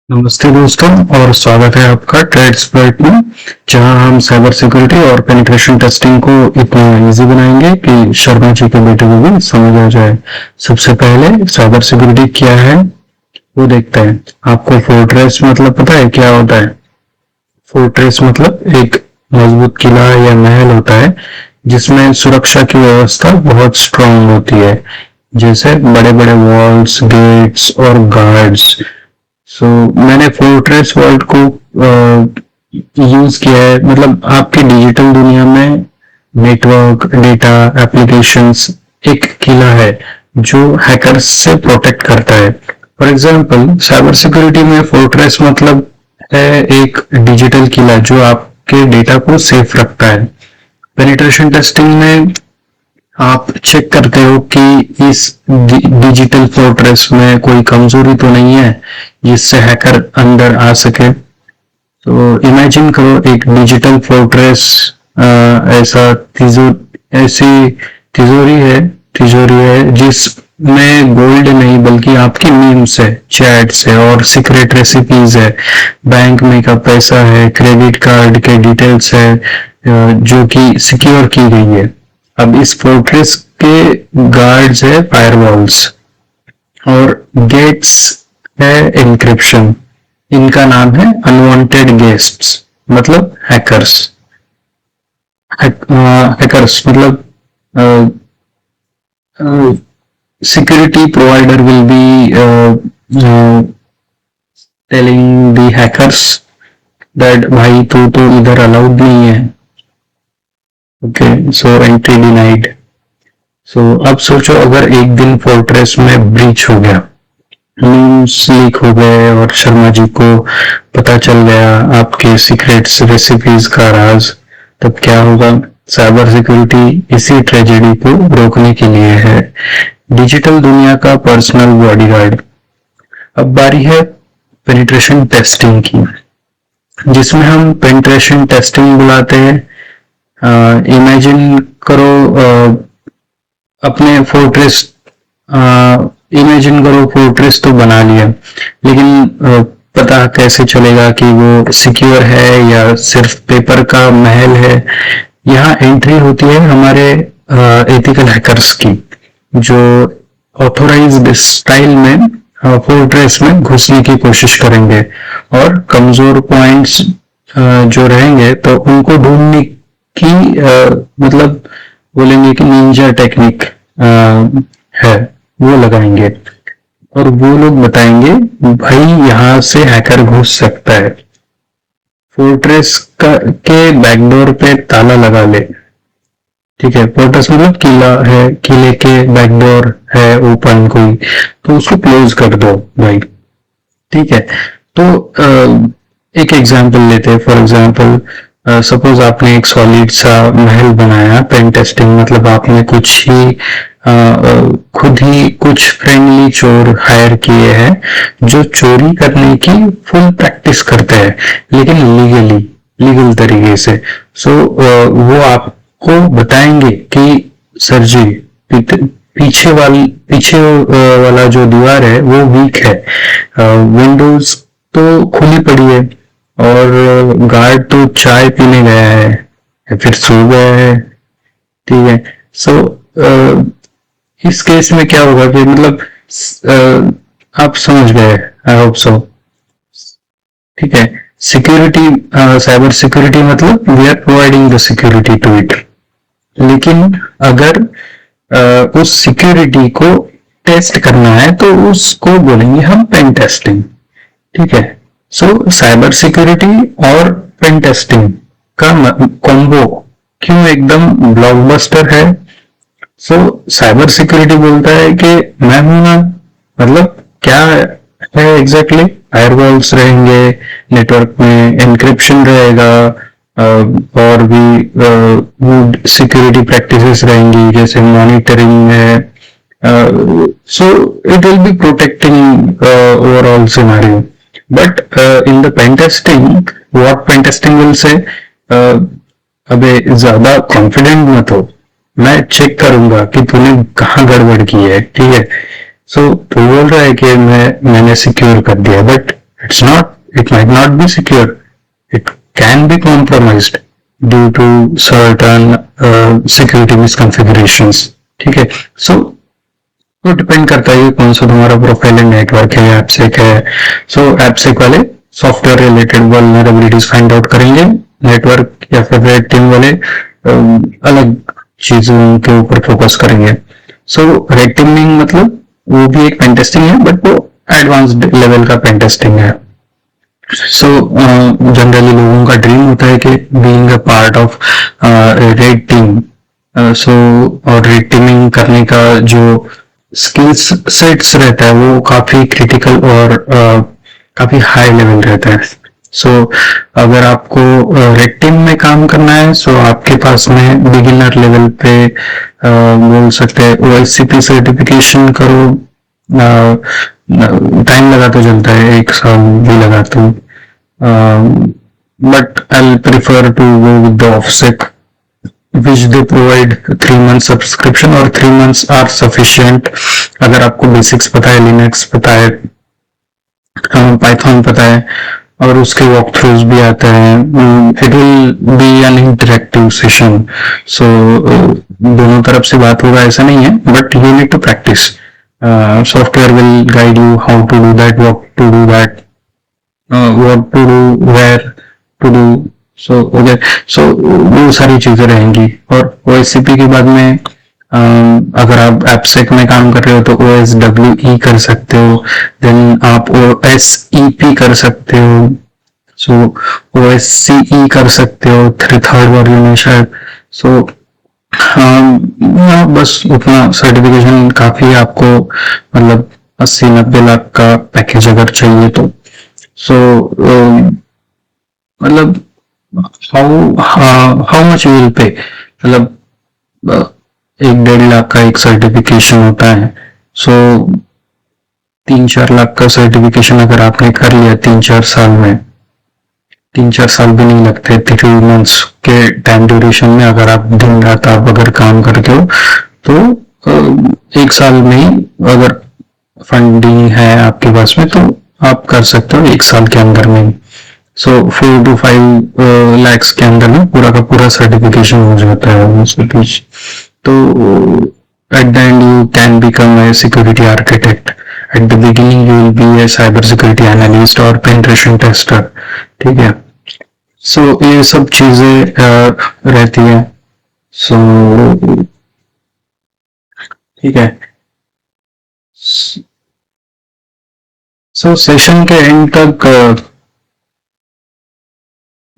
नमस्ते दोस्तों और स्वागत है आपका ट्रेडस्पर्ट में, जहां हम साइबर सिक्योरिटी और पेनिट्रेशन टेस्टिंग को इतना इजी बनाएंगे कि शर्मा जी के बेटे को भी समझ आ जाए। सबसे पहले साइबर सिक्योरिटी क्या है वो देखते हैं। आपको फोर्ट्रेस मतलब पता है क्या होता है? फोर्ट्रेस मतलब एक मजबूत किला या महल होता है जिसमें सुरक्षा की व्यवस्था बहुत स्ट्रांग होती है, जैसे बड़े बड़े वॉल्स, गेट्स और गार्ड्स। मैंने फोर्ट्रेस वर्ड को यूज किया है, मतलब आपकी डिजिटल दुनिया में नेटवर्क, डेटा, एप्लीकेशंस एक किला है जो हैकर्स से प्रोटेक्ट करता है। फॉर एग्जांपल, साइबर सिक्योरिटी में फोर्ट्रेस मतलब है एक डिजिटल किला जो आपके डेटा को सेफ रखता है। पेनिट्रेशन टेस्टिंग में आप चेक करते हो कि इस डिजिटल फोर्ट्रेस में कोई कमजोरी तो नहीं है जिससे हैकर अंदर आ सके। तो इमेजिन करो एक डिजिटल फोर्ट्रेस ऐसा ऐसी तिजोरी है जिसमें गोल्ड नहीं बल्कि आपकी मीम्स है, चैट्स है और सीक्रेट रेसिपीज है, बैंक में का पैसा है, क्रेडिट कार्ड के डिटेल्स है जो कि सिक्योर की गई है। अब इस फोर्ट्रेस के गार्ड्स है फायरवॉल्स और गेट्स है एन्क्रिप्शन। इनका नाम है अनवांटेड गेस्ट्स, मतलब हैकर्स। हैकर्स मतलब security provider will be telling the hackers that भाई तू तो इधर अलाउड नहीं है। Okay, so entry denied. अब सोचो अगर एक दिन फोर्ट्रेस में ब्रीच हो गया, मीम्स लीक हो गए और शर्मा जी को पता चल गया आपके सीक्रेट्स रेसिपीज का राज, तब क्या होगा? साइबर सिक्योरिटी इसी ट्रेजेडी को रोकने के लिए है, डिजिटल दुनिया का पर्सनल बॉडीगार्ड। अब बारी है पेनिट्रेशन टेस्टिंग की, जिसमें हम पेनिट्रेशन टेस्टिंग बुलाते हैं। इमेजिन करो अपने फोर्ट्रेस इमेजिन करो फोर्ट्रेस तो बना लिया, लेकिन पता कैसे चलेगा कि वो सिक्योर है या सिर्फ पेपर का महल है? यहाँ एंट्री होती है हमारे एथिकल हैकर्स की, जो ऑथोराइज्ड स्टाइल में फोर्ट्रेस में घुसने की कोशिश करेंगे और कमजोर पॉइंट्स जो रहेंगे तो उनको ढूंढने की मतलब बोलेंगे कि निंजा टेक्निक है वो लगाएंगे और वो लोग बताएंगे भाई यहाँ से हैकर घुस सकता है। फोर्ट्रेस के बैकडोर पे ताला लगा ले। ठीक है, फोर्ट्रेस मतलब किला है, किले के बैकडोर है ओपन कोई, तो उसको क्लोज कर दो भाई। ठीक है, तो एक एग्जांपल लेते हैं। फॉर एग्जांपल, सपोज आपने एक सॉलिड सा महल बनाया। पेन टेस्टिंग मतलब आपने खुद ही कुछ फ्रेंडली चोर हायर किए हैं जो चोरी करने की फुल प्रैक्टिस करते हैं, लेकिन लीगल तरीके से। वो आपको बताएंगे कि सर जी पीछे वाला जो दीवार है वो वीक है, विंडोज तो खुली पड़ी है और गार्ड तो चाय पीने गया है या फिर सो गया है। ठीक है, इस केस में क्या होगा कि मतलब आप समझ गए, आई होप सो। ठीक है, सिक्योरिटी, साइबर सिक्योरिटी मतलब we are providing the security to it, लेकिन अगर उस सिक्योरिटी को टेस्ट करना है तो उसको बोलेंगे हम पेन टेस्टिंग। ठीक है, साइबर सिक्योरिटी और पेन टेस्टिंग का कॉम्बो क्यों एकदम ब्लॉकबस्टर है? साइबर सिक्योरिटी बोलता है कि मैं हूं ना, मतलब क्या है एग्जैक्टली? फायरवॉल्स रहेंगे, नेटवर्क में एनक्रिप्शन रहेगा और भी सिक्योरिटी प्रैक्टिसेस रहेंगी जैसे मॉनिटरिंग है। It will be protecting overall scenario. But in the pen testing, what pen testing will say, अबे ज्यादा कॉन्फिडेंट मत हो, मैं चेक करूंगा कि तूने कहाँ गड़बड़ की है। ठीक है, तू बोल रहा है कि मैंने सिक्योर कर दिया, but It's not, it might not be secure. It can be compromised due to certain security misconfigurations. ठीक है, so तो डिपेंड करता है कौन सा तुम्हारा प्रोफाइल है, नेटवर्क है, एपसेक है. सो एपसेक वाले software related vulnerabilities find out करेंगे, नेटवर्क या फिर रेड टीम वाले अलग चीजों के ऊपर फोकस करेंगे. सो रेड टीमिंग मतलब वो भी एक पेन टेस्टिंग है, बट वो एडवांस्ड लेवल का पेन टेस्टिंग है. सो जनरली लोगों का ड्रीम होता है कि being a part of red team. So और रेड टीमिंग करने का जो स्किल्स सेट्स रहता है वो काफी क्रिटिकल और काफी हाई लेवल रहता है. सो अगर आपको रेड टीम में काम करना है, सो आपके पास में बिगिनर लेवल पे बोल सकते हैं OSCP सर्टिफिकेशन करो. टाइम लगा तो चलता है, 1 साल भी लगा तो, but I prefer to go with the OffSec which they provide 3 months subscription और 3 months are sufficient. अगर आपको बेसिक्स पता है, लिनक्स पता है, पाइथन पता है और उसके वॉक थ्रूज भी आते हैं, it will be an interactive session. So दोनों तरफ से बात होगा ऐसा नहीं है, but you need to practice. Software will guide you how to do that, what to do that, what to do, where to do. So okay, so वो सारी चीजें रहेंगी. और OSCP के बाद में अगर आप एपसेक में काम कर रहे हो तो OSWE कर सकते हो, देन आप OSEP कर सकते हो, सो OSCE कर सकते हो, थर्ड वर्जन में शायद. सो बस उतना सर्टिफिकेशन काफी है आपको, मतलब 80-90 लाख का पैकेज अगर चाहिए तो. सो मतलब how much you will pay, मतलब 1-1.5 लाख का एक सर्टिफिकेशन होता है. सो 3-4 लाख का सर्टिफिकेशन अगर आपने कर लिया 3-4 साल में, 3-4 साल भी नहीं लगते, 3 months के टाइम ड्यूरेशन में अगर आप दिन रात आप अगर काम करते हो तो 1 साल में ही अगर फंडिंग है आपके पास में तो आप कर सकते हो 1 साल के अंदर में. सो 4 to 5 lakhs के अंदर में पूरा का पूरा सर्टिफिकेशन हो जाता है उसके बीच. तो at the end you can become a security architect. At the beginning you will be A cyber security analyst और पेनिट्रेशन टेस्टर. ठीक है, सो ये सब चीजें रहती है. सो ठीक है, सो सेशन के एंड तक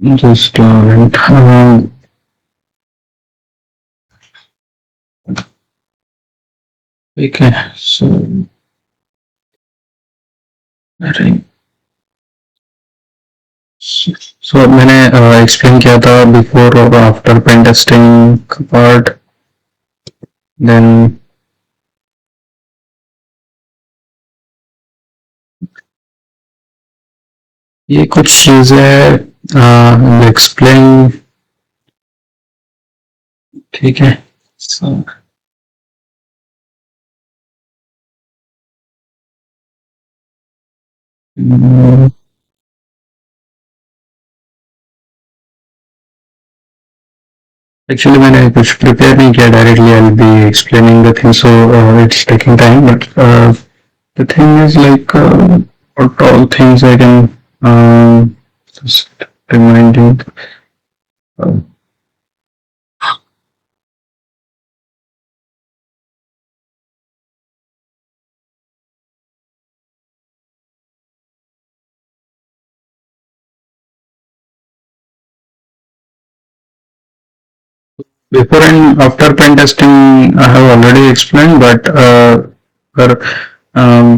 just ठीक है. सो मैंने एक्सप्लेन किया था बिफोर और आफ्टर पेन टेस्टिंग का पार्ट. देन ये कुछ चीजें एक्सप्लेन. ठीक है, so, एक्चुअली मैंने कुछ प्रिपेयर नहीं किया, directly I will be explaining the thing, so it's taking time, but the thing is like what all things I can just remind you. Before and after pen testing I have already explained, but अगर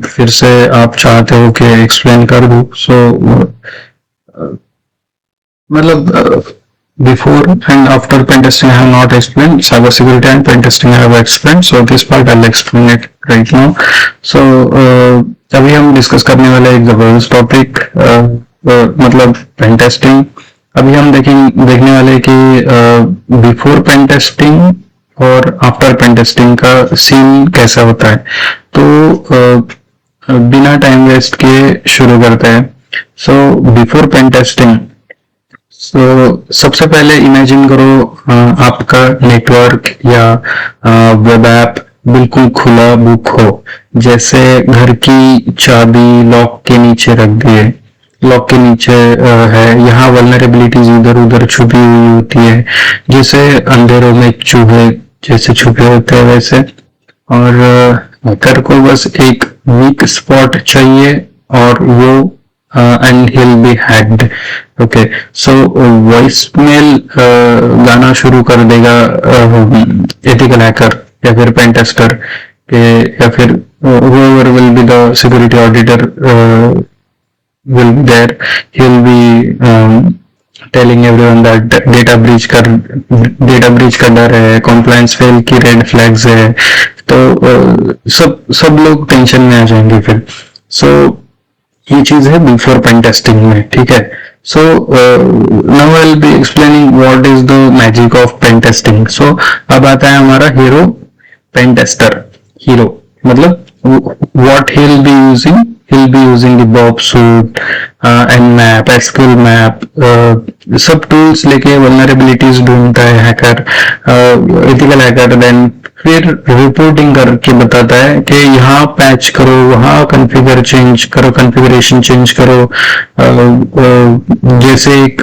फिर से आप चाहते हो कि explain कर दूं, सो मतलब before and after pen testing I have not explained. Cyber security and pen testing I have explained, so this part I'll explain it right now. So अभी हम डिस्कस करने वाले एक जबरदस्त टॉपिक, मतलब पेन टेस्टिंग. अभी हम देखने वाले कि बिफोर पेन टेस्टिंग और आफ्टर पेन टेस्टिंग का सीन कैसा होता है. तो बिना टाइम वेस्ट के शुरू करते हैं. सो बिफोर पेन टेस्टिंग, सबसे पहले इमेजिन करो आपका नेटवर्क या वेब ऐप बिल्कुल खुला बुक हो, जैसे घर की चाबी लॉक के नीचे रख दिए, लॉक के नीचे है। यहाँ वल्नरेबिलिटीज इधर उधर छुपी हुई होती है, जैसे अंधेरों में चूहे जैसे छुपे होते हैं वैसे। और हैकर को बस एक वीक स्पॉट चाहिए और वो and he'll be hacked. Okay, so voice mail गाना शुरू कर देगा एथिकल हैकर या फिर पेन टेस्टर के, या फिर whoever will be the security auditor will be there. He'll be telling everyone that data breach का डर है, कॉम्प्लायंस फेल की रेड फ्लैग्स है। तो सब लोग टेंशन में आ जाएंगे फिर। सो ये चीज है बिफोर पेन टेस्टिंग में, ठीक है। So now I will be explaining what is the magic of pen testing. So अब आता है हमारा हीरो पेन टेस्टर। हीरो मतलब what he will be using, he'll be using the Bob suit, Nmap, SQL map, सब tools लेके vulnerabilities ढूंढता है hacker, ethical hacker. Then फिर रिपोर्टिंग करके बताता है कि यहाँ पैच करो, वहाँ कॉन्फ़िगर चेंज करो, कॉन्फ़िगरेशन चेंज करो। जैसे एक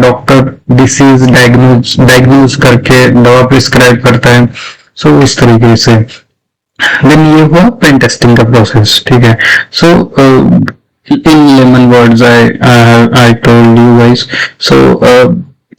डॉक्टर डिसीज डायग्नोज करके दवा प्रिस्क्राइब करता है, सो इस तरीके से। देन ये हुआ पेन टेस्टिंग का प्रोसेस, ठीक है। So in layman words I told you guys. So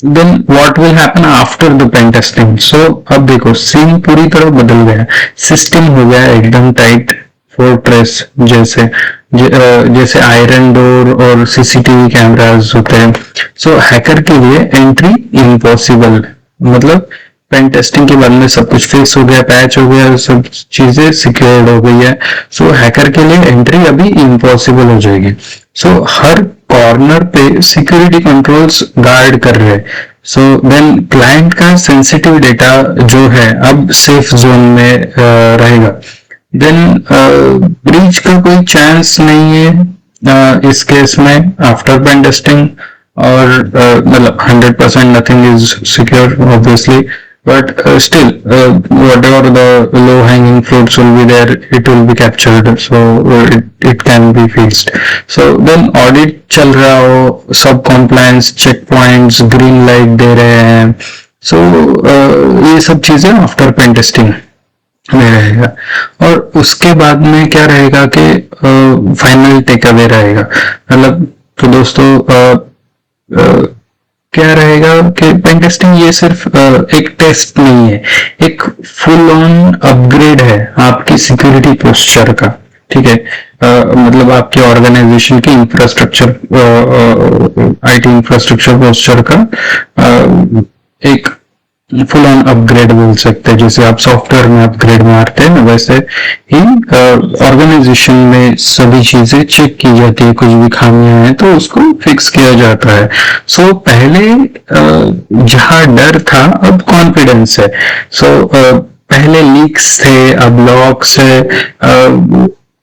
then what will happen after the pen testing. So अब देखो सीन पूरी तरह बदल गया, सिस्टम हो गया एकदम टाइट फोर्ट्रेस जैसे, जैसे आयरन डोर और सीसीटीवी कैमरास होते हैं। सो हैकर के लिए एंट्री इम्पॉसिबल, मतलब पेन टेस्टिंग के बाद में सब कुछ फिक्स हो गया, पैच हो गया, सब चीजें सिक्योर्ड हो गई है। सो हैकर के लिए एंट्री अभी इम्पॉसिबल हो जाएगी। सो हर कॉर्नर पे सिक्योरिटी कंट्रोल्स गार्ड कर रहे हैं। सो देन क्लाइंट का सेंसिटिव डेटा जो है अब सेफ जोन में रहेगा। देन ब्रीच का कोई चांस नहीं है इस केस में आफ्टर पेन टेस्टिंग, और मतलब 100% nothing is secure obviously, but still whatever the low hanging fruits will be there, it will be captured, so it can be fixed. So then audit चल रहा हो, सब compliance check points green light दे रहे हैं। so ये सब चीजें after pen testing में रहेगा। और उसके बाद में क्या रहेगा कि फाइनल टेक अवे रहेगा। मतलब तो दोस्तों क्या रहेगा कि पेन टेस्टिंग ये सिर्फ एक टेस्ट नहीं है, एक फुल ऑन अपग्रेड है आपकी सिक्योरिटी पोस्चर का, ठीक है। मतलब आपके ऑर्गेनाइजेशन की इंफ्रास्ट्रक्चर, आईटी इंफ्रास्ट्रक्चर पोस्चर का एक फुल ऑन अपग्रेड बोल सकते हैं। जैसे आप सॉफ्टवेयर में अपग्रेड मारते हैं वैसे ही ऑर्गेनाइजेशन में सभी चीजें चेक की जाती है, कुछ भी खामियां हैं तो उसको फिक्स किया जाता है। सो पहले जहां डर था अब कॉन्फिडेंस है। सो पहले लीक्स थे, अब लॉक्स है।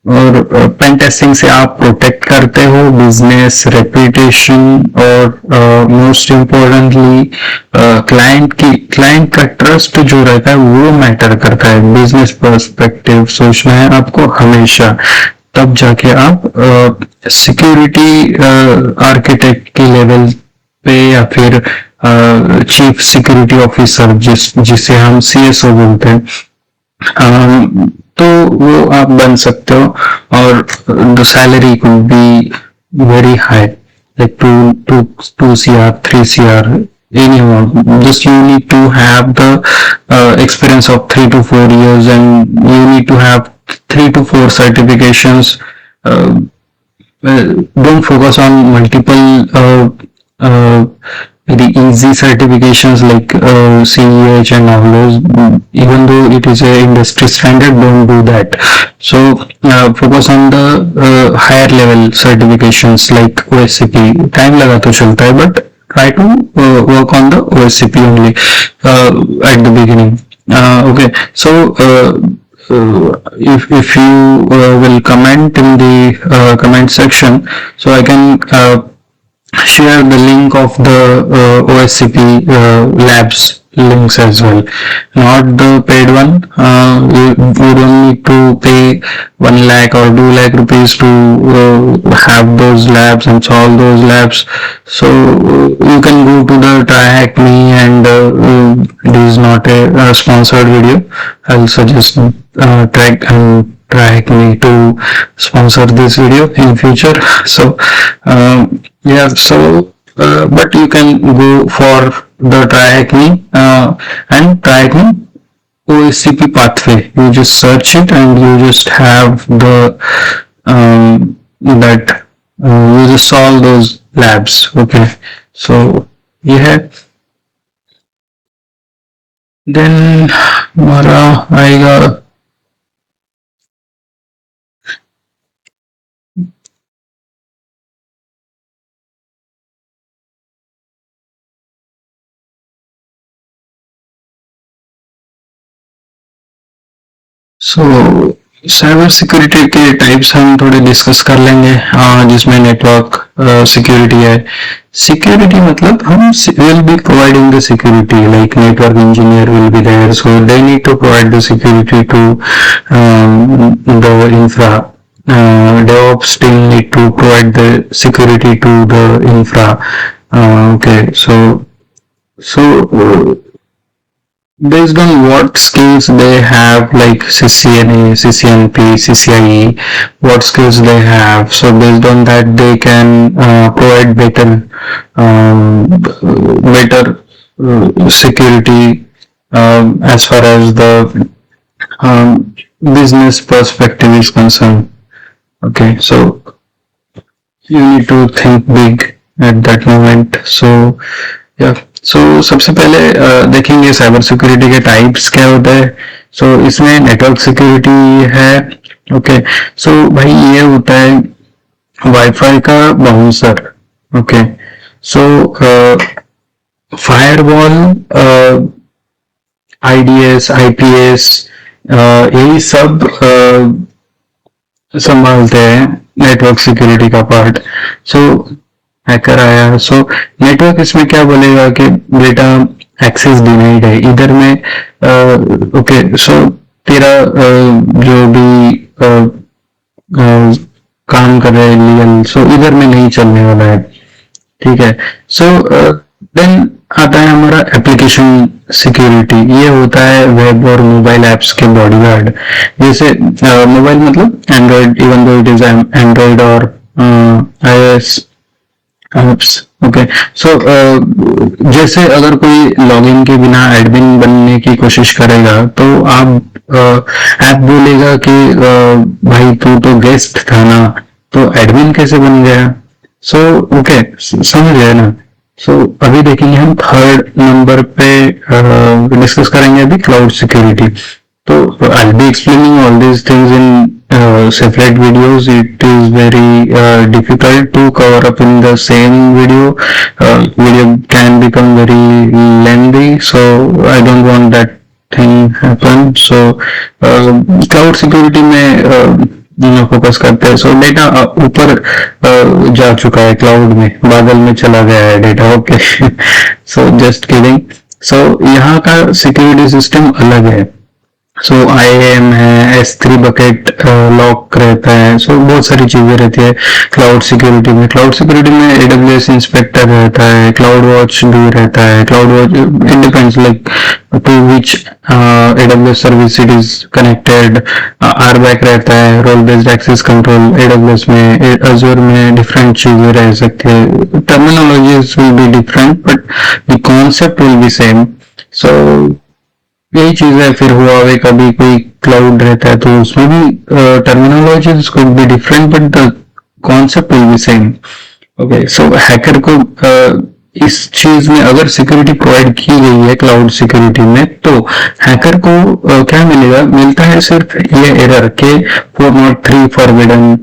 और पेन टेस्टिंग से आप प्रोटेक्ट करते हो बिजनेस रेपुटेशन, और मोस्ट इम्पोर्टेंटली क्लाइंट का ट्रस्ट जो रहता है वो मैटर करता है। बिजनेस पर्सपेक्टिव सोचना है आपको हमेशा, तब जाके आप सिक्योरिटी आर्किटेक्ट के लेवल पे या फिर चीफ सिक्योरिटी ऑफिसर जिसे हम CSO बोलते हैं, तो वो आप बन सकते हो। और the salary could be very high, like 2 CR, 3 CR, any amount. Just you need to have the experience of 3 to 4 years, and you need to have 3 to 4 certifications. Don't focus on multiple the easy certifications like CEH and all those, even though it is a industry standard, don't do that. So focus on the higher level certifications like OSCP. time लगा तो चलता है, but try to work on the OSCP only at the beginning. Okay, so if you will comment in the comment section, so I can share the link of the OSCP labs links as well, not the paid one. You don't need to pay 1 lakh or 2 lakh rupees to have those labs and solve those labs. So you can go to the Try Me, and it is not a sponsored video. I'll suggest Try Me to sponsor this video in future. So yeah, so but you can go for the Try Me and Try Me OSCP pathway. You just search it and you just have the that you just solve those labs. Okay, so yeah, then हमारा आएगा. सो cyber security के types हम थोड़े discuss कर लेंगे, जिसमें network security है. Security मतलब हम will be providing the security, like network engineer will be there, so they need to provide the security to the infra. DevOps team need to provide the security to the infra. Okay, so based on what skills they have, like CCNA, CCNP, CCIE, what skills they have, so based on that they can provide better security as far as the business perspective is concerned. Okay, so you need to think big at that moment. So yeah, so सबसे पहले देखेंगे cyber security के types क्या होते हैं. सो इसमें network security है. Okay, सो भाई ये होता है वाईफाई का बाउंसर. ओके, सो फायरवॉल, IDS, IPS, यही सब संभालते हैं नेटवर्क सिक्योरिटी का पार्ट. सो हैकर आया, सो नेटवर्क इसमें क्या बोलेगा कि बेटा एक्सेस डिनाइड है इधर में. ओके, सो तेरा जो भी काम कर रहा है लीगल, सो इधर में नहीं चलने वाला है. ठीक है. सो देन आता है हमारा एप्लीकेशन सिक्योरिटी. ये होता है वेब और मोबाइल एप्स के बॉडीगार्ड. जैसे मोबाइल मतलब Android, even though it is Android और iOS एप्स. ओके, सो जैसे अगर कोई लॉगिन के बिना एडमिन बनने की कोशिश करेगा तो आप ऐप बोलेगा कि भाई तू तो गेस्ट था ना, तो एडमिन कैसे बन गया. सो ओके, समझ गए ना. सो अभी देखेंगे हम थर्ड नंबर पे डिस्कस करेंगे अभी क्लाउड सिक्योरिटी. तो I'll be explaining all these things in separate videos. It is very difficult to cover up in the same video. Video can become very lengthy, so I don't want that thing happen. So cloud security में focus करते हैं. सो data ऊपर जा चुका है, cloud में, बादल में चला गया है data. Okay, so just kidding. So यहाँ का सिक्योरिटी सिस्टम अलग है. सो IAM है, S3 बकेट लॉक रहता है. सो बहुत सारी चीजें रहती है क्लाउड सिक्योरिटी में. क्लाउड सिक्योरिटी में AWS इंस्पेक्टर रहता है, क्लाउड वॉच भी रहता है. CloudWatch it depends like to which AWS service it is connected. RBAC रहता है, role based access control. AWS में, Azure में डिफरेंट चीजें रह सकती है. Terminologies will be different but the concept will be same. So यही चीज है. फिर हुआवे का भी कोई क्लाउड रहता है तो उसमें भी terminologies could be different but the concept will be same. Okay, so hacker को इस चीज में अगर सिक्योरिटी प्रोवाइड की गई है क्लाउड सिक्योरिटी में, तो हैकर को क्या मिलेगा, मिलता है सिर्फ ये एरर के 403 फॉरबिडन.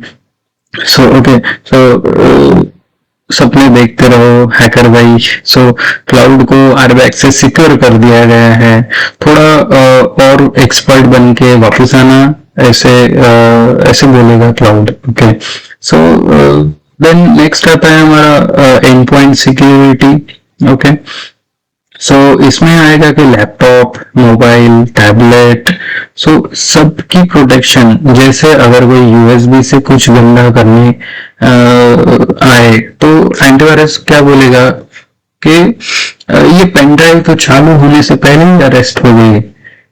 सो ओके, सो सपने देखते रहो हैकर भाई। सो क्लाउड को आरबैक से सिक्योर कर दिया गया है। थोड़ा और एक्सपर्ट बन के वापस आना, ऐसे ऐसे बोलेगा cloud. Okay, so then next आता है हमारा endpoint security. Okay, so इसमें आएगा कि लैपटॉप, मोबाइल, टैबलेट, सो सबकी प्रोटेक्शन। जैसे अगर कोई यूएसबी से कुछ गंदा करने आए तो एंटीवायरस क्या बोलेगा कि ये पेन ड्राइव तो चालू होने से पहले ही अरेस्ट हो गई।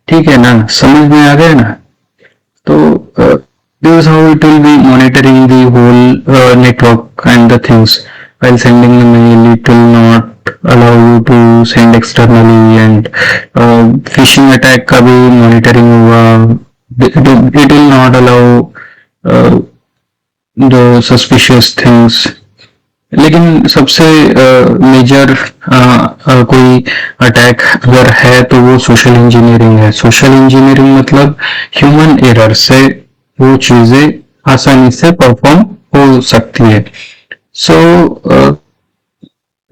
ठीक है ना, समझ में आ गया ना। तो this is how it will be monitoring the whole network and the things. While sending the mail, it will not allow you to send externally, and phishing attack का भी monitoring होगा। It will not allow uh, the suspicious things। लेकिन सबसे major कोई attack अगर है तो वो सोशल इंजीनियरिंग है। सोशल इंजीनियरिंग मतलब ह्यूमन एरर से वो चीजें आसानी से परफॉर्म हो सकती है। सो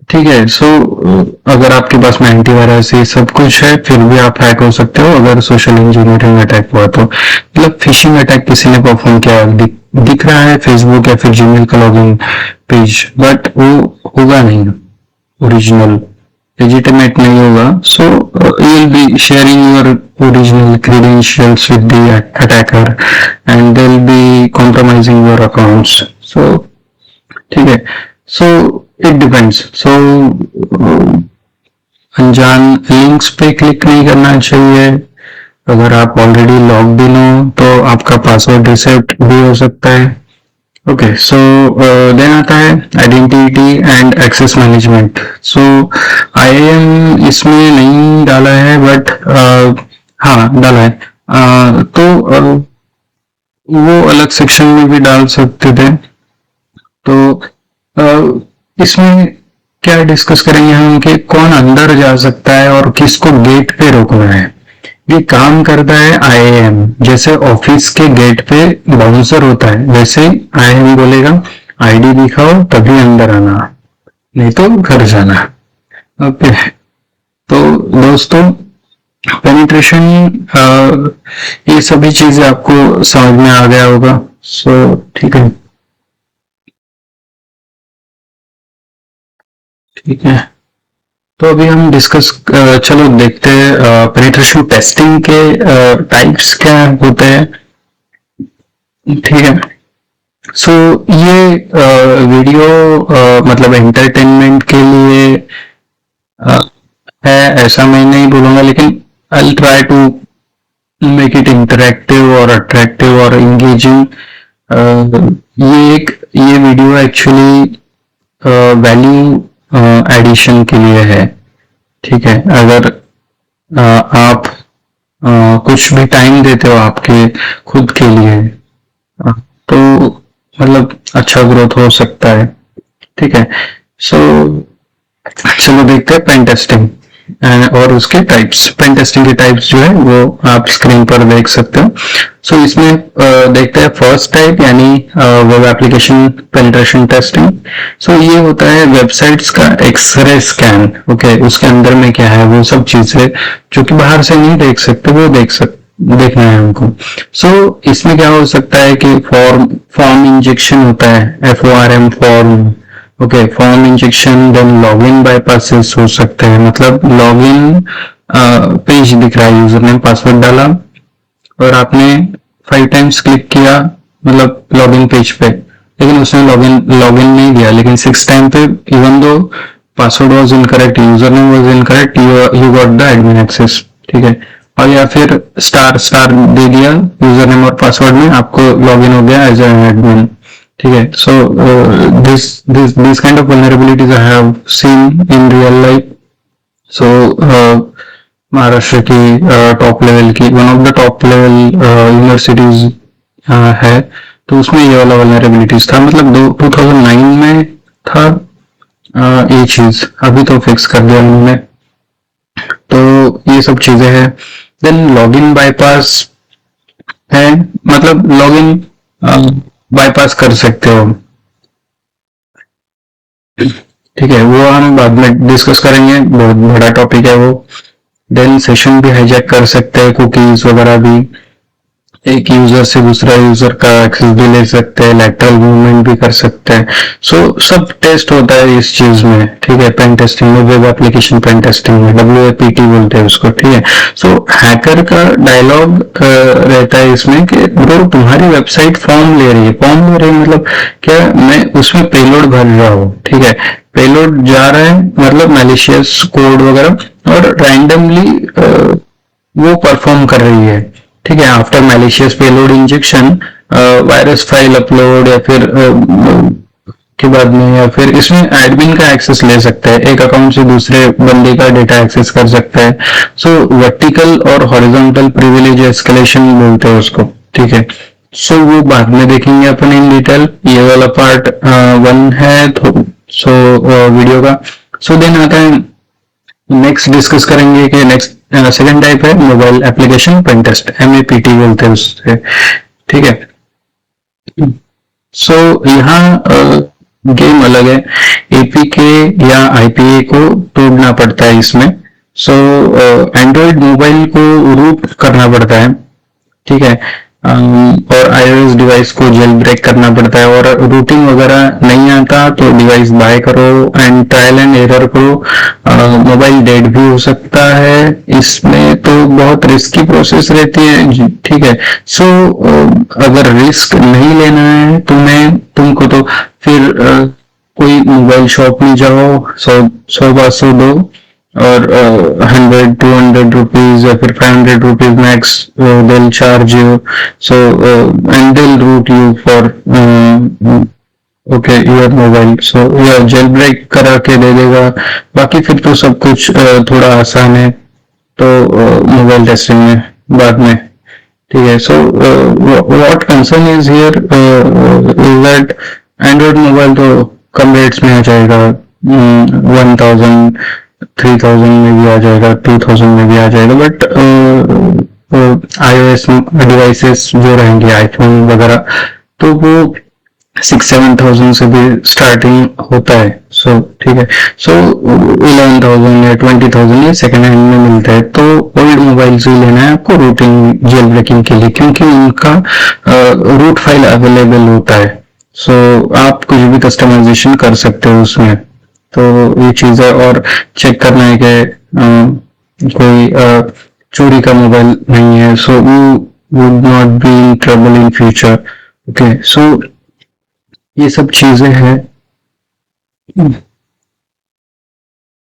ठीक है। सो अगर आपके पास में एंटीवायरस ये सब कुछ है फिर भी आप हैक हो सकते हो अगर सोशल इंजीनियरिंग अटैक हुआ तो। मतलब फिशिंग अटैक किसी ने परफॉर्म किया दिख रहा है फेसबुक या फिर जीमेल का लॉगिन पेज, बट वो होगा नहीं ओरिजिनल, legitimate नहीं होगा। सो you will be sharing your original credentials with the attacker and they'll be compromising your accounts। so ठीक है। So it depends. सो अनजान लिंक्स पे क्लिक नहीं करना चाहिए। अगर आप ऑलरेडी लॉग्ड इन हो तो आपका पासवर्ड रिसेट भी हो सकता है। ओके, सो देन आता है identity and access management. So IAM इसमें नहीं डाला है बट हाँ डाला है। तो वो अलग सेक्शन में भी डाल सकते थे। तो इसमें क्या डिस्कस करेंगे हम कि कौन अंदर जा सकता है और किसको गेट पे रोकना है। ये काम करता है आईएएम। जैसे ऑफिस के गेट पे बाउंसर होता है वैसे ही आईएएम बोलेगा आईडी दिखाओ तभी अंदर आना, नहीं तो घर जाना। ओके, तो दोस्तों पेनिट्रेशन ये सभी चीजें आपको समझ में आ गया होगा। सो ठीक है, ठीक है। तो अभी हम डिस्कस चलो देखते हैं पेनिट्रेशन टेस्टिंग के टाइप्स क्या होते हैं। ठीक है। सो ये वीडियो मतलब एंटरटेनमेंट के लिए है ऐसा मैं नहीं बोलूंगा, लेकिन I try to make it interactive और अट्रैक्टिव और इंगेजिंग। ये वीडियो एक्चुअली वैल्यू एडिशन के लिए है। ठीक है, अगर आप कुछ भी टाइम देते हो आपके खुद के लिए तो मतलब अच्छा ग्रोथ हो सकता है। ठीक है। सो चलो देखते हैं पेन टेस्टिंग और उसके टाइप्स। पेन टेस्टिंग के टाइप्स जो है वो आप स्क्रीन पर देख सकते हो। सो इसमें देखते हैं फर्स्ट टाइप यानी वेब एप्लीकेशन पेनिट्रेशन टेस्टिंग। सो ये होता है वेबसाइट्स का एक्सरे स्कैन। ओके, उसके अंदर में क्या है वो सब चीजें जो कि बाहर से नहीं देख सकते वो देखना है हमको। सो इसमें क्या हो सकता है कि फॉर्म इंजेक्शन होता है, FORM form. Okay, form injection, then login bypasses हो सकते हैं। मतलब लॉगिन पेज दिख रहा है, यूजर नेम पासवर्ड डाला और आपने 5 टाइम्स क्लिक किया मतलब लॉगिन पेज पे, लेकिन उसने लॉगिन नहीं दिया, लेकिन 6 टाइम पे even though password was incorrect, user name was incorrect, you got the admin access. ठीक है। और या फिर स्टार स्टार दे दिया यूजर नेम और पासवर्ड में, आपको लॉगिन हो गया एज एन एडमिन। ठीक है। So this kind of vulnerabilities I have seen in real life. So Maharashtra की टॉप लेवल की one of the top level universities है, तो उसमें ये वाला वल्नरेबिलिटीज था। मतलब 2009 में था ये चीज, अभी तो फिक्स कर दिया उन्होंने। तो ये सब चीजें हैं। देन लॉगिन बाईपास है, मतलब लॉगिन बाईपास कर सकते हो। ठीक है, वो हम बाद में डिस्कस करेंगे, बहुत बड़ा टॉपिक है वो। देन सेशन भी हाईजैक कर सकते हैं, कुकीज वगैरह भी एक यूजर से दूसरा यूजर का एक्सेस भी ले सकते हैं, लैटरल मूवमेंट भी कर सकते हैं। सो सब टेस्ट होता है इस चीज में, ठीक है, पेन टेस्टिंग में, वेब एप्लीकेशन पेन टेस्टिंग में, WAPT बोलते हैं उसको, ठीक है। सो हैकर का डायलॉग रहता है इसमें कि ब्रो तुम्हारी वेबसाइट फॉर्म ले रही है, फॉर्म ले रही है मतलब क्या, मैं उसमें पेलोड भर रहा हूँ, ठीक है, पेलोड जा रहा है मतलब मैलिशियस कोड वगैरह, और रैंडमली वो परफॉर्म कर रही है, ठीक है, after malicious payload injection, virus file upload या फिर के बाद में, या फिर इसमें एडमिन का एक्सेस ले सकता है, एक अकाउंट से दूसरे बंदे का डेटा एक्सेस कर सकता है। सो वर्टिकल और हॉरिजॉन्टल प्रिविलेज एस्केलेशन बोलते हैं उसको, ठीक है। सो वो बाद में देखेंगे अपन इन डिटेल, ये वाला पार्ट 1 है तो सो वीडियो का। सो देन आता है नेक्स्ट डिस्कस करेंगे कि नेक्स्ट सेकंड टाइप है mobile application pen test, MAPT बोलते हैं उससे, ठीक है। सो यहाँ गेम अलग है, APK या IPA को तोड़ना पड़ता है इसमें। सो एंड्रॉइड मोबाइल को रूट करना पड़ता है, ठीक है, और iOS डिवाइस को जेल ब्रेक करना पड़ता है, और रूटिंग वगैरह नहीं आता तो डिवाइस बाय करो एंड ट्रायल एंड एरर करो। मोबाइल डेड भी हो सकता है, इसमें तो बहुत रिस्की प्रोसेस रहती है, ठीक है। सो अगर रिस्क नहीं लेना है तुम्हें, तुमको तो फिर कोई मोबाइल शॉप में जाओ, 100 दो, और 100-200 रुपीज या फिर 500 rupees max they'll charge you, so and they'll route you for okay your mobile, so yeah jailbreak करा के दे देगा। बाकी फिर तो सब कुछ थोड़ा आसान है, तो मोबाइल टेस्टिंग में बाद में, ठीक है। So what concern is here is that Android mobile तो कम रेट्स में आ जाएगा, 1000 3000 में भी आ जाएगा, 2000 में भी आ जाएगा, बट iOS डिवाइसेस जो रहेंगे आईफोन वगैरह, तो वो 6-7 thousand से भी स्टार्टिंग होता है। सो ठीक है, सो 11,000 या 20,000 ये सेकेंड हैंड में मिलता है। तो ओल्ड मोबाइल से लेना है आपको रूटिंग जेल ब्रेकिंग के लिए, क्योंकि उनका रूट फाइल अवेलेबल होता है। सो आप कुछ भी कस्टमाइजेशन कर सकते हो उसमें, तो ये चीज है। और चेक करना है कि कोई चोरी का मोबाइल नहीं है, so you would not be in trouble in future. Okay, so ये सब चीजें हैं।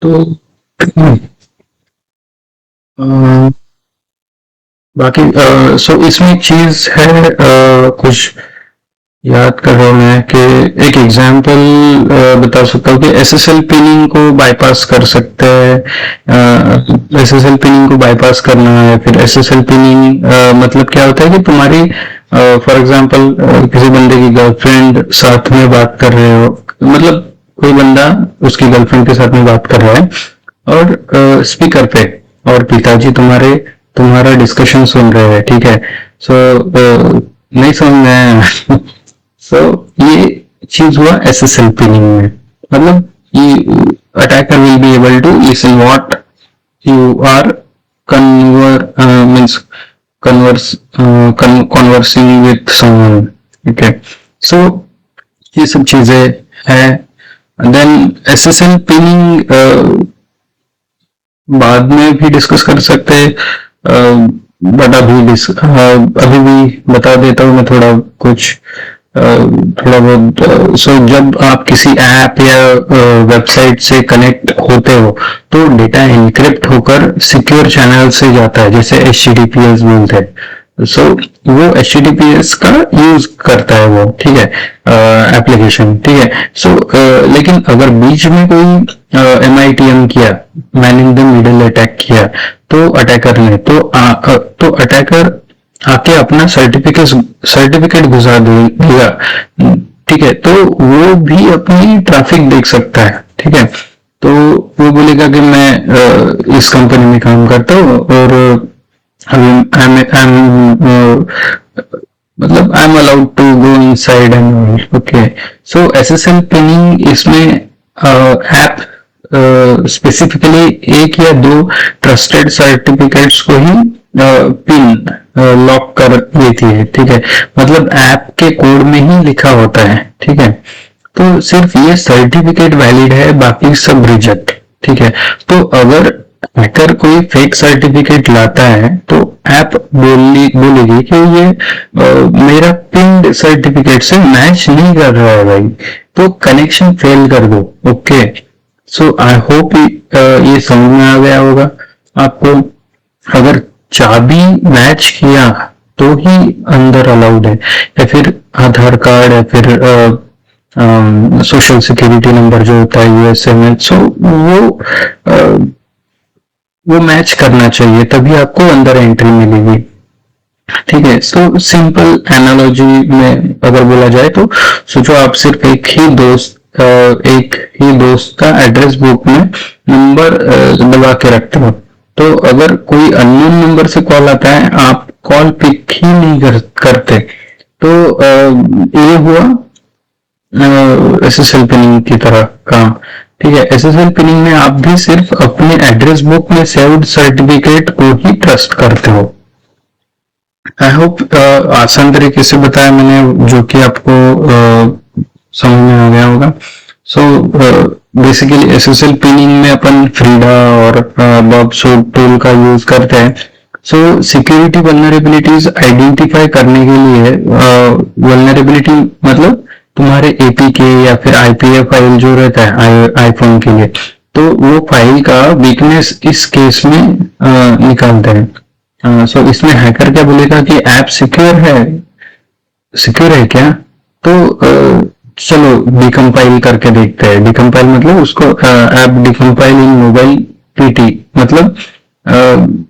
तो बाकी सो इसमें एक चीज है, कुछ याद कर रहा हूँ मैं कि एक एग्जांपल बता सकता हूँ कि SSL पिनिंग को बाईपास कर सकते हैं। SSL पिनिंग को बाईपास करना है, फिर SSL पिनिंग मतलब क्या होता है कि तुम्हारी फॉर एग्जांपल किसी बंदे की गर्लफ्रेंड साथ में बात कर रहे हो, मतलब कोई बंदा उसकी गर्लफ्रेंड के साथ में बात कर रहा है और स्पीकर पे, और पिताजी तुम्हारा डिस्कशन सुन रहे हैं, ठीक है। सो नहीं समझ में आया। सो ये चीज हुआ SSL पिनिंग में, मतलब ये attacker will be able to listen what you are means conversing with someone, ठीक है। सो ये सब चीजें है। देन SSL पिनिंग बाद में भी डिस्कस कर सकते हैं, बट अभी भी बता देता हूँ मैं थोड़ा बहुत। सो जब आप किसी ऐप या वेबसाइट से कनेक्ट होते हो तो डेटा एन्क्रिप्ट होकर सिक्योर चैनल से जाता है, जैसे HTTPS बोलते हैं। सो वो HTTPS का यूज करता है वो, ठीक है, एप्लीकेशन, ठीक है। सो लेकिन अगर बीच में कोई MITM किया, man in the middle attack किया, तो अटैकर ने तो अटैकर आके अपना सर्टिफिकेट घुसा देगा, ठीक है। तो वो भी अपनी ट्रैफिक देख सकता है, ठीक है। तो वो बोलेगा कि मैं इस कंपनी में काम करता हूँ और मतलब I am allowed to go inside and okay. So SSL pinning इसमें ऐप स्पेसिफिकली एक या दो ट्रस्टेड सर्टिफिकेट्स को ही पिन लॉक कर देती है, ठीक है। मतलब ऐप के कोड में ही लिखा होता है, ठीक है। तो सिर्फ ये सर्टिफिकेट वैलिड है, बाकी सब रिजेक्ट, ठीक है। तो अगर हैकर कोई फेक सर्टिफिकेट लाता है तो ऐप बोलेगी कि ये मेरा पिन सर्टिफिकेट से मैच नहीं कर रहा है भाई, तो कनेक्शन फेल कर दो। ओके, सो आई होप ये समझ में आ गया होगा आपको। अगर चाबी मैच किया तो ही अंदर अलाउड है, या फिर आधार कार्ड, या फिर सोशल सिक्योरिटी नंबर जो होता है यूएसएमएल, सो वो मैच करना चाहिए, तभी आपको अंदर एंट्री मिलेगी, ठीक है। सो सिंपल एनालॉजी में अगर बोला जाए तो सोचो आप सिर्फ एक ही दोस्त का एड्रेस बुक में नंबर दबा के रखते हो, तो अगर कोई अननोन नंबर से कॉल आता है, आप कॉल पिक ही नहीं करते, तो ये हुआ एसएसएल पिनिंग की तरह काम, ठीक है। एसएसएल पिनिंग में आप भी सिर्फ अपने एड्रेस बुक में सेव्ड सर्टिफिकेट को ही ट्रस्ट करते हो। आई होप आसान तरीके से बताया मैंने, जो कि आपको समझ में आ गया होगा। सो बेसिकली एसएसएल पिनिंग में अपन फ्रीडा और बॉब सूट टूल का यूज करते हैं। सो सिक्योरिटी वल्नरेबिलिटीज आइडेंटिफाई करने के लिए, वल्नरेबिलिटी मतलब तुम्हारे एपीके या फिर आईपीए फाइल जो रहता है आईफोन के लिए, तो वो फाइल का वीकनेस इस केस में निकालते हैं। सो इसमें हैकर क्या बोलेगा कि ऐप सिक्योर है क्या, तो चलो डिकम्पाइल करके देखते हैं। डिकम्पाइल मतलब उसको ऐप डिकम्पाइल इन मोबाइल पीटी, मतलब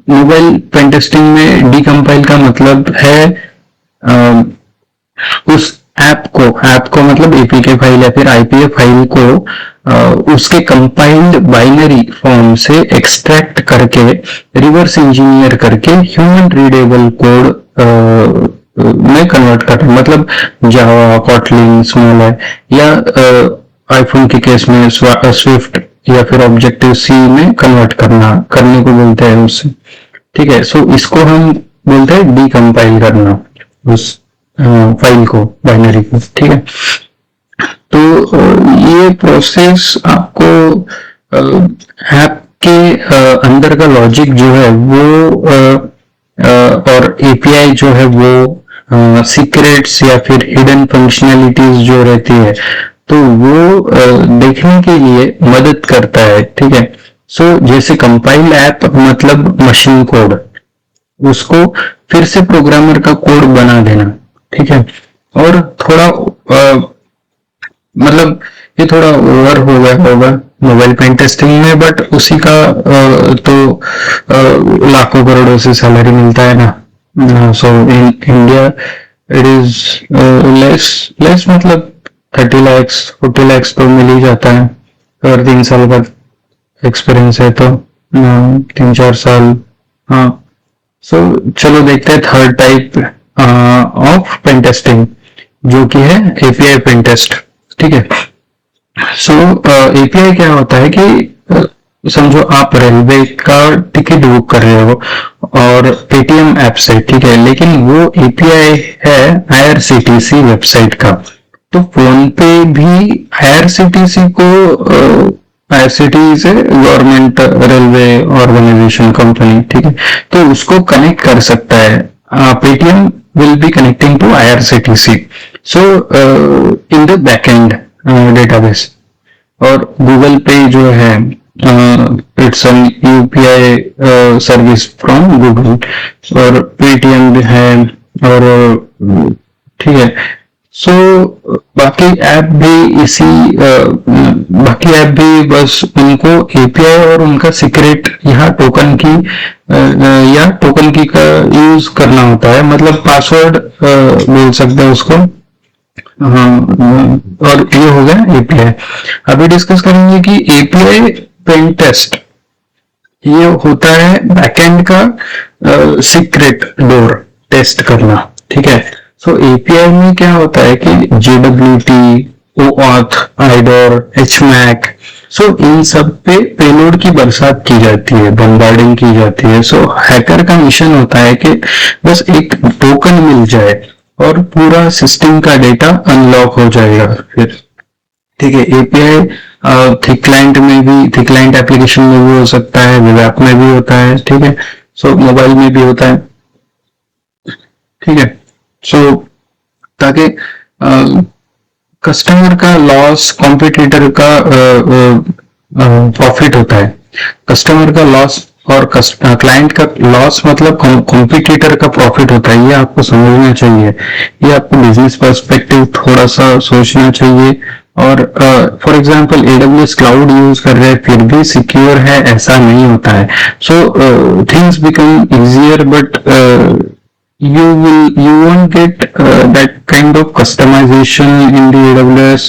मोबाइल पेन टेस्टिंग में डिकम्पाइल का मतलब है उस ऐप को मतलब एपीके फाइल या फिर आईपीए फाइल को उसके कंपाइल्ड बाइनरी फॉर्म से एक्सट्रैक्ट करके रिवर्स इंजीनियर करके ह्यूमन रीडेबल कोड में कन्वर्ट करना, मतलब जावा, कॉटलिन, स्मॉल है, या आईफोन के केस में स्विफ्ट या फिर ऑब्जेक्टिव सी में कन्वर्ट करने को बोलते हैं उससे, ठीक है। सो इसको हम बोलते हैं डीकम्पाइल करना उस फाइल को, बाइनरी को, ठीक है। तो ये प्रोसेस आपको ऐप के अंदर का लॉजिक जो है वो और एपीआई जो है वो सीक्रेट्स या फिर हिडन फंक्शनैलिटीज जो रहती है, तो वो देखने के लिए मदद करता है, ठीक है। सो जैसे कंपाइल ऐप मतलब मशीन कोड, उसको फिर से प्रोग्रामर का कोड बना देना, ठीक है। और थोड़ा मतलब ये थोड़ा ओवर हो गया होगा मोबाइल पेन टेस्टिंग में, बट उसी का तो लाखों करोड़ों से सैलरी मिलता है ना। So in India it is less मतलब 30 lakhs 40 lakhs तो मिल ही जाता है अगर 3 साल का एक्सपीरियंस है तो, 3-4 साल। हाँ, सो चलो देखते हैं third type of pen testing, जो कि है एपीआई पेन टेस्ट, ठीक है। सो एपीआई क्या होता है कि समझो आप रेलवे का टिकट बुक कर रहे हो और पेटीएम ऐप से, ठीक है, लेकिन वो एपीआई है आईआरसीटीसी वेबसाइट का, तो फोन पे भी आईआरसीटीसी को आईआरसीटीसी से गवर्नमेंट रेलवे ऑर्गेनाइजेशन कंपनी, ठीक है, तो उसको कनेक्ट कर सकता है। Paytm will be connecting to IRCTC, so in the backend database, और गूगल पे जो है it's an UPI service from Google, और पेटीएम भी है, और ठीक है। सो बाकी ऐप भी बस उनको एपीआई और उनका सीक्रेट या टोकन की का यूज करना होता है, मतलब पासवर्ड बोल सकते हैं उसको। हाँ, और ये हो गया एपीआई। अभी डिस्कस करेंगे कि एपीआई पेन टेस्ट ये होता है बैकएंड का सीक्रेट डोर टेस्ट करना, ठीक है। सो एपीआई में क्या होता है कि JWT, OAuth, IDOR, HMAC, सो इन सब पे पेलोड की बरसात की जाती है, बम्बार्डिंग की जाती है। सो हैकर का मिशन होता है कि बस एक टोकन मिल जाए और पूरा सिस्टम का डेटा अनलॉक हो जाएगा फिर। ठीक है, एपीआई थिक क्लाइंट में भी, थिक क्लाइंट एप्लीकेशन में भी हो सकता है, वेब ऐप में भी होता है। ठीक है, सो मोबाइल में भी होता है। ठीक है, सो ताकि कस्टमर का लॉस कॉम्पिटिटर का प्रॉफिट होता है। कस्टमर का लॉस और क्लाइंट का लॉस मतलब कॉम्पिटिटर का प्रॉफिट होता है। ये आपको समझना चाहिए, ये आपको बिजनेस पर्सपेक्टिव थोड़ा सा सोचना चाहिए। और for example AWS cloud use कर रहे हैं फिर भी सिक्योर है ऐसा नहीं होता है। So things become easier but you won't get that kind of customization in the AWS।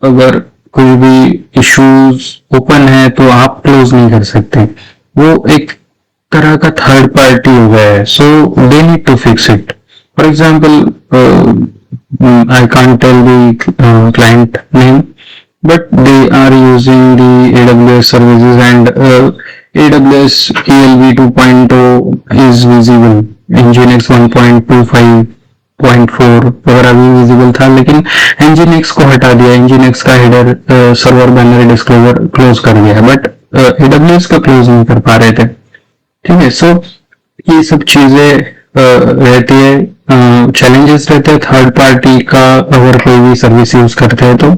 अगर कोई भी इश्यूज ओपन है तो आप क्लोज नहीं कर सकते, वो एक तरह का थर्ड पार्टी हो गया है। So they need to fix it. For example I can't tell the client name, but they are using the AWS services and AWS ELB 2.0 is visible, Nginx 1.25.4 वगैरह भी विजिबल था, लेकिन Nginx को हटा दिया, Nginx का header server banner disclosure close कर दिया, बट AWS का क्लोज नहीं कर पा रहे थे। ठीक है, सो ये सब चीजें रहती है, चैलेंजेस रहते हैं थर्ड पार्टी का अगर कोई भी सर्विस यूज करते हैं तो।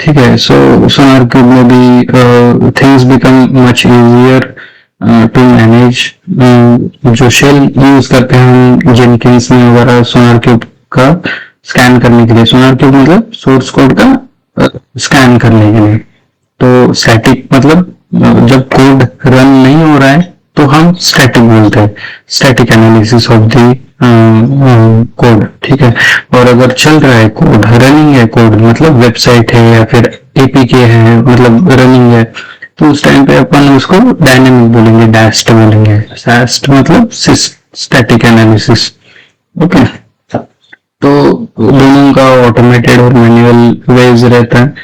ठीक है, सो SonarQube में भी things become much easier to manage. जो शेल यूज करते हैं हम जेनकिंस में वगैरह SonarQube का स्कैन करने के लिए, SonarQube मतलब सोर्स कोड का स्कैन करने के लिए। तो स्टैटिक मतलब जब कोड रन नहीं हो रहा है तो हम स्टैटिक बोलते हैं, static analysis of the code. ठीक है, और अगर चल रहा है कोड, रनिंग है कोड मतलब वेबसाइट है या फिर एपीके है मतलब रनिंग है, तो उस टाइम पे अपन उसको डायनेमिक बोलेंगे, डैस्ट बोलेंगे। सास्ट मतलब स्टैटिक एनालिसिस। ओके, तो दोनों का ऑटोमेटेड और मैन्युअल वेज रहता है।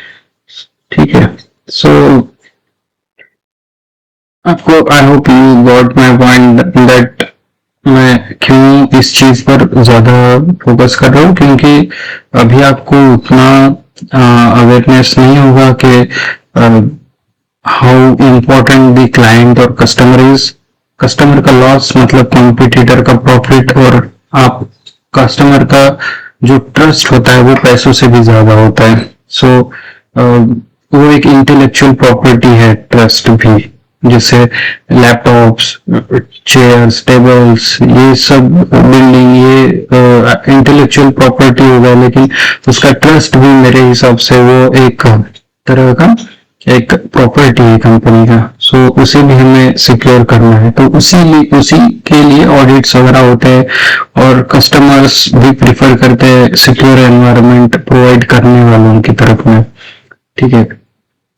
ठीक है, सो आपको I hope you got my point that मैं क्यों इस चीज पर ज्यादा फोकस कर रहा हूँ, क्योंकि अभी आपको उतना अवेयरनेस नहीं होगा कि हाउ इम्पोर्टेंट द क्लाइंट और कस्टमर इज। कस्टमर का लॉस मतलब कॉम्पिटिटर का प्रॉफिट, और आप कस्टमर का जो ट्रस्ट होता है वो पैसों से भी ज्यादा होता है। सो वो एक इंटेलेक्चुअल प्रॉपर्टी है ट्रस्ट भी, जैसे लैपटॉप्स, चेयर्स, टेबल्स, ये सब बिल्डिंग ये इंटेलेक्चुअल प्रॉपर्टी होगा, लेकिन उसका ट्रस्ट भी मेरे हिसाब से वो एक तरह का एक प्रॉपर्टी है कंपनी का। सो उसे भी हमें सिक्योर करना है, तो उसी के लिए ऑडिट्स वगैरह होते हैं, और कस्टमर्स भी प्रिफर करते हैं सिक्योर एनवायरनमेंट प्रोवाइड करने वालों की तरफ में। ठीक है,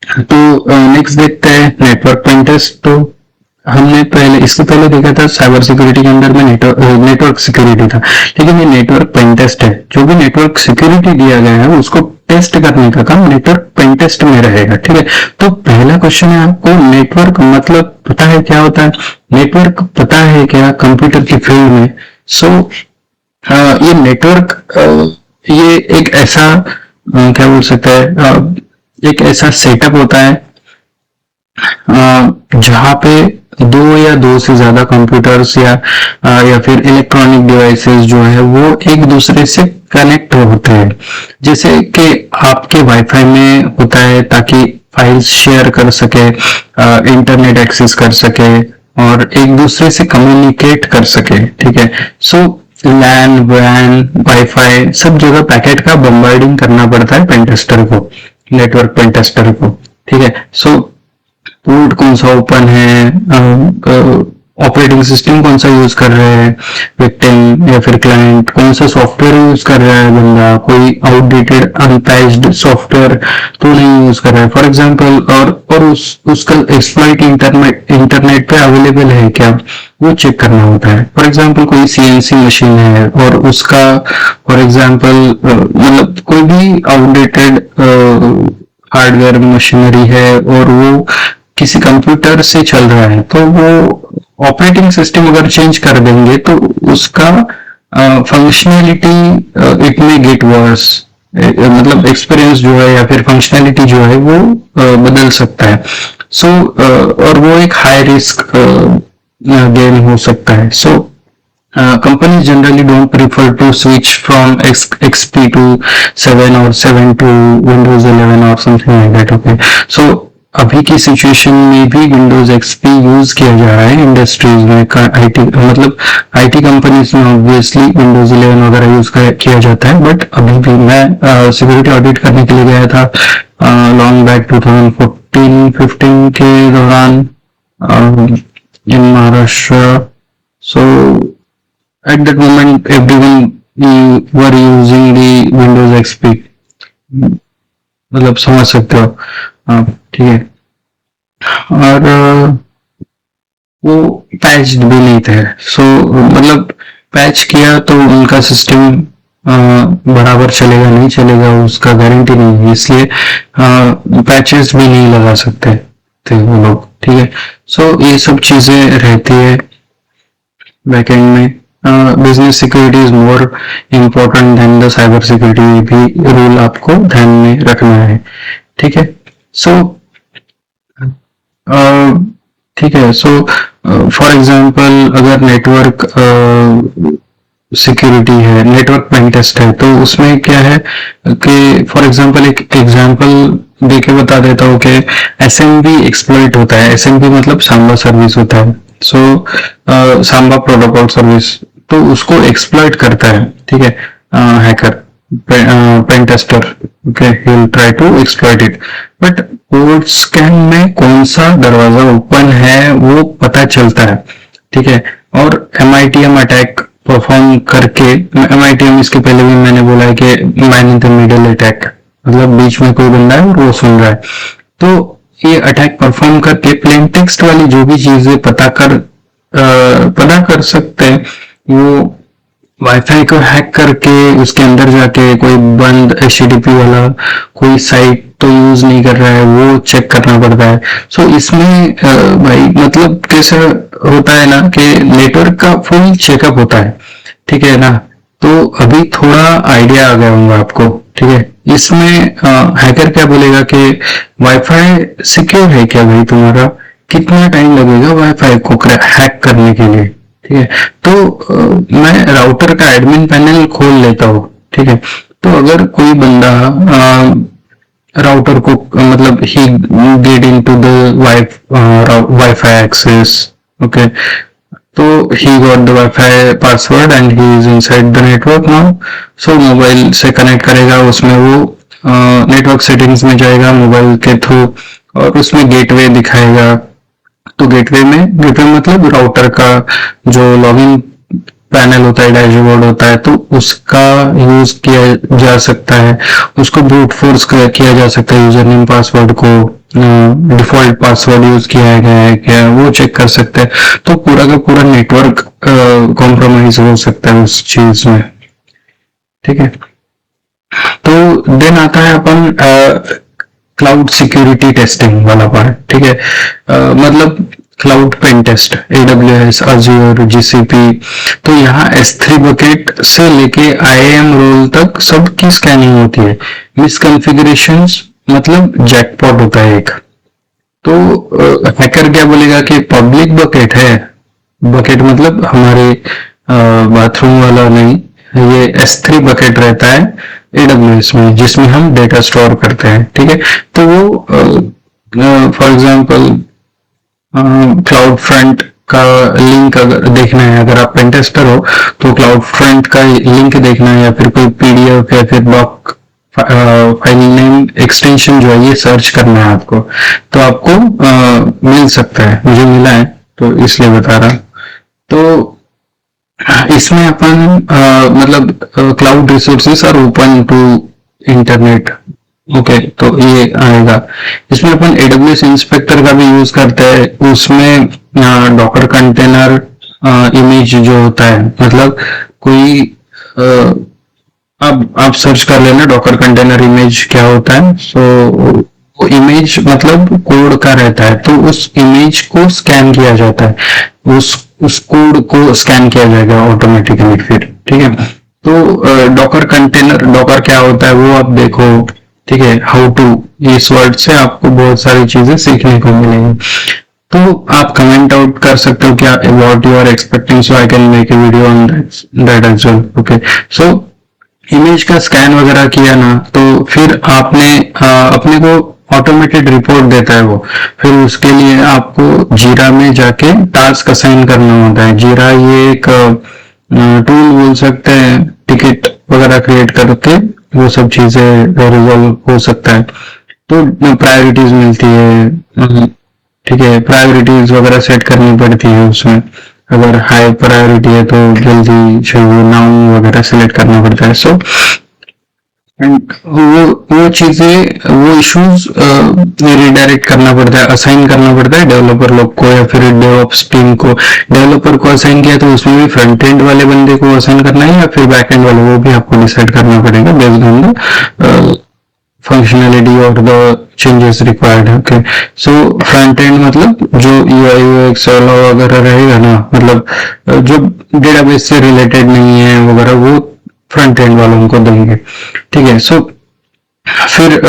तो नेक्स्ट देखते हैं नेटवर्क पेन टेस्ट। तो हमने पहले इससे पहले देखा था साइबर सिक्योरिटी के अंदर में नेटवर्क सिक्योरिटी था, लेकिन ये नेटवर्क पेन टेस्ट है। जो भी नेटवर्क सिक्योरिटी दिया गया है उसको टेस्ट करने का काम नेटवर्क पेन टेस्ट में रहेगा। ठीक है, तो पहला क्वेश्चन है आपको नेटवर्क मतलब पता है क्या होता है? नेटवर्क पता है क्या कंप्यूटर की फील्ड में? सो ये नेटवर्क ये एक ऐसा क्या बोल सकते हैं, एक ऐसा सेटअप होता है जहां पे दो या दो से ज्यादा कंप्यूटर्स या फिर इलेक्ट्रॉनिक डिवाइसेस जो है वो एक दूसरे से कनेक्ट होते हैं। जैसे कि आपके वाईफाई में होता है ताकि फाइल्स शेयर कर सके, इंटरनेट एक्सेस कर सके और एक दूसरे से कम्युनिकेट कर सके। ठीक है, सो लैन वैन वाईफाई सब जगह पैकेट का बम्बार्डिंग करना पड़ता है पेनटेस्टर को, नेटवर्क पेनटेस्टर को। ठीक है, सो पोर्ट कौन सा ओपन है, ऑपरेटिंग सिस्टम कौन सा यूज कर रहे हैं विक्टिम या फिर क्लाइंट, कौन सा सॉफ्टवेयर यूज कर रहा है बंदा, कोई आउटडेटेड अनपैच्ड सॉफ्टवेयर तो नहीं यूज कर रहा है फॉर एग्जांपल, और उसका एक्सप्लॉइट इंटरनेट पे अवेलेबल है क्या, वो चेक करना होता है। फॉर एग्जांपल कोई सीएनसी मशीन है और उसका फॉर एग्जांपल मतलब कोई भी आउटडेटेड हार्डवेयर मशीनरी है और वो किसी कंप्यूटर से चल रहा है, तो वो ऑपरेटिंग सिस्टम अगर चेंज कर देंगे तो उसका फंक्शनैलिटी इट में गेट वर्स, मतलब एक्सपीरियंस जो है या फिर फंक्शनैलिटी जो है वो बदल सकता है। सो और वो एक हाई रिस्क गेम हो सकता है। सो companies generally don't prefer to switch from XP to 7 or 7 to Windows 11 or something like that. Okay, so अभी की सिचुएशन में भी Windows XP यूज किया जा रहा है इंडस्ट्रीज में, आईटी मतलब आईटी कंपनीज में ऑब्वियसली Windows 11 वगैरह यूज किया जाता है। बट अभी भी मैं सिक्योरिटी ऑडिट करने के लिए गया था लॉन्ग बैक 2014-15 के दौरान इन महाराष्ट्र। सो at that moment everyone were using the Windows XP, मतलब समझ सकते हो आप, ठीक है। और वो पैच भी नहीं थे। सो मतलब पैच किया तो उनका सिस्टम बराबर चलेगा नहीं चलेगा उसका गारंटी नहीं है, इसलिए पैचेस भी नहीं लगा सकते थे वो लोग, ठीक है। सो ये सब चीजें रहती है बैकएंड में। Business security is more important then the cyber security भी रूल आपको ध्यान में रखना है, ठीक है। सो ठीक है। सो फॉर एग्जांपल अगर नेटवर्क सिक्योरिटी है, नेटवर्क पेन टेस्ट है, तो उसमें क्या है कि फॉर एग्जांपल एक एग्जांपल देके बता देता हूँ कि एसएमबी एक्सप्लॉइट होता है। एसएमबी मतलब सांबा सर्विस होता है। सो सांबा प्रोटोकॉल सर्विस, तो उसको एक्सप्लॉइट करता है, ठीक है, hacker pen tester. Okay, he will try to exploit it, but code scan में कौन सा दरवाजा ओपन है वो पता चलता है, ठीक है। और MITM अटैक परफॉर्म करके, MITM इसके पहले भी मैंने बोला है कि man in the middle attack, मतलब बीच में कोई बंदा है और वो सुन रहा है, तो ये अटैक परफॉर्म करके प्लेन टेक्स्ट वाली जो भी चीजें पता कर सकते हैं, वो वाईफाई को हैक करके उसके अंदर जाके कोई बंद HTTP वाला कोई साइट तो यूज नहीं कर रहा है वो चेक करना पड़ता है। सो इसमें भाई मतलब कैसे होता है ना कि नेटवर्क का फुल चेकअप होता है, ठीक है ना। तो अभी थोड़ा आइडिया आ गया होगा आपको, ठीक है। इसमें हैकर क्या बोलेगा कि वाईफाई सिक्योर है क्या भाई तुम्हारा, कितना टाइम लगेगा वाईफाई को हैक करने के लिए, ठीक है। तो मैं राउटर का एडमिन पैनल खोल लेता हूँ, ठीक है। तो अगर कोई बंदा राउटर को मतलब he get into the WiFi access, okay, तो he got the WiFi password and he is inside the network now. So mobile से कनेक्ट करेगा, उसमें वो नेटवर्क सेटिंग्स में जाएगा मोबाइल के थ्रू और उसमें गेटवे दिखाएगा। तो गेटवे मतलब राउटर का जो लॉगिन पैनल होता है, डैशबोर्ड होता है, तो उसका यूज किया जा सकता है, उसको ब्रूट फोर्स किया जा सकता है, यूजर नेम पासवर्ड को डिफॉल्ट पासवर्ड यूज किया गया है क्या वो चेक कर सकते हैं। तो पूरा का पूरा नेटवर्क कॉम्प्रोमाइज हो सकता है उस चीज में, ठीक है। तो देन आता है अपन क्लाउड सिक्योरिटी टेस्टिंग वाला पार्ट, ठीक है। मतलब cloud pen test, AWS, Azure, GCP, तो यहाँ S3 बकेट से लेके IAM रोल तक सबकी स्कैनिंग होती है। मिसकॉन्फ़िगरेशंस मतलब जैकपॉट होता है एक। तो हैकर क्या बोलेगा कि पब्लिक बकेट है, बकेट मतलब हमारे बाथरूम वाला नहीं, ये S3 बकेट रहता है AWS में जिसमें हम डेटा स्टोर करते हैं, ठीक है। तो वो फॉर एग्जांपल क्लाउड फ्रंट का लिंक अगर देखना है, अगर आप पेन टेस्टर हो तो क्लाउड फ्रंट का लिंक देखना है या फिर कोई PDF या फिर डॉक फाइल नेम एक्सटेंशन जो है ये सर्च करना है आपको, तो आपको मिल सकता है। मुझे मिला है तो इसलिए बता रहा। तो इसमें अपन मतलब cloud resources are open to internet, okay, तो ये आएगा। इसमें अपन AWS इंस्पेक्टर का भी यूज करते हैं, उसमें डॉकर कंटेनर इमेज जो होता है, मतलब कोई अब आप सर्च कर लेना डॉकर कंटेनर इमेज क्या होता है। सो वो इमेज मतलब कोड का रहता है, तो उस इमेज को स्कैन किया जाता है, उस कोड को स्कैन किया जाएगा ऑटोमेटिकली फिर, ठीक है। तो डॉकर कंटेनर, डॉकर क्या होता है वो आप देखो, ठीक है। हाउ टू, इस वर्ड से आपको बहुत सारी चीजें सीखने को मिलेंगी। तो आप कमेंट आउट कर सकते हो क्या what you are expecting, so I can make a video on that as well. Okay, so image का स्कैन वगैरह किया ना, तो फिर आपने अपने को ऑटोमेटेड रिपोर्ट देता है वो। फिर उसके लिए आपको जीरा में जाके टास्क असाइन करना होता है। जीरा ये एक टूल बोल सकते हैं, टिकट वगैरह क्रिएट करके वो सब चीजें रिजॉल्व हो सकता है। तो प्रायोरिटीज मिलती है, ठीक है। प्रायोरिटीज वगैरह सेट करनी पड़ती है उसमें। अगर हाई प्रायोरिटी है तो जल्दी चाहिए, नाउ वगैरह सेलेक्ट करना पड़ता है। सो वो चीजें, वो इश्यूज रिडायरेक्ट करना पड़ता है, असाइन करना पड़ता है डेवलपर लोग को या फिर डेवऑप्स टीम को। डेवलपर को असाइन किया तो उसमें भी फ्रंट एंड वाले बंदे को असाइन करना है या फिर बैक एंड वाले, वो भी आपको डिसाइड करना पड़ेगा बेस्ड ऑन द फंक्शनैलिटी और the changes required. Okay, so front end मतलब जो यूआई यूएक्स वगैरह रहेगा ना, मतलब जो डेटाबेस से रिलेटेड नहीं है वगैरह, वो फ्रंट एंड वालों को देंगे, ठीक है। सो फिर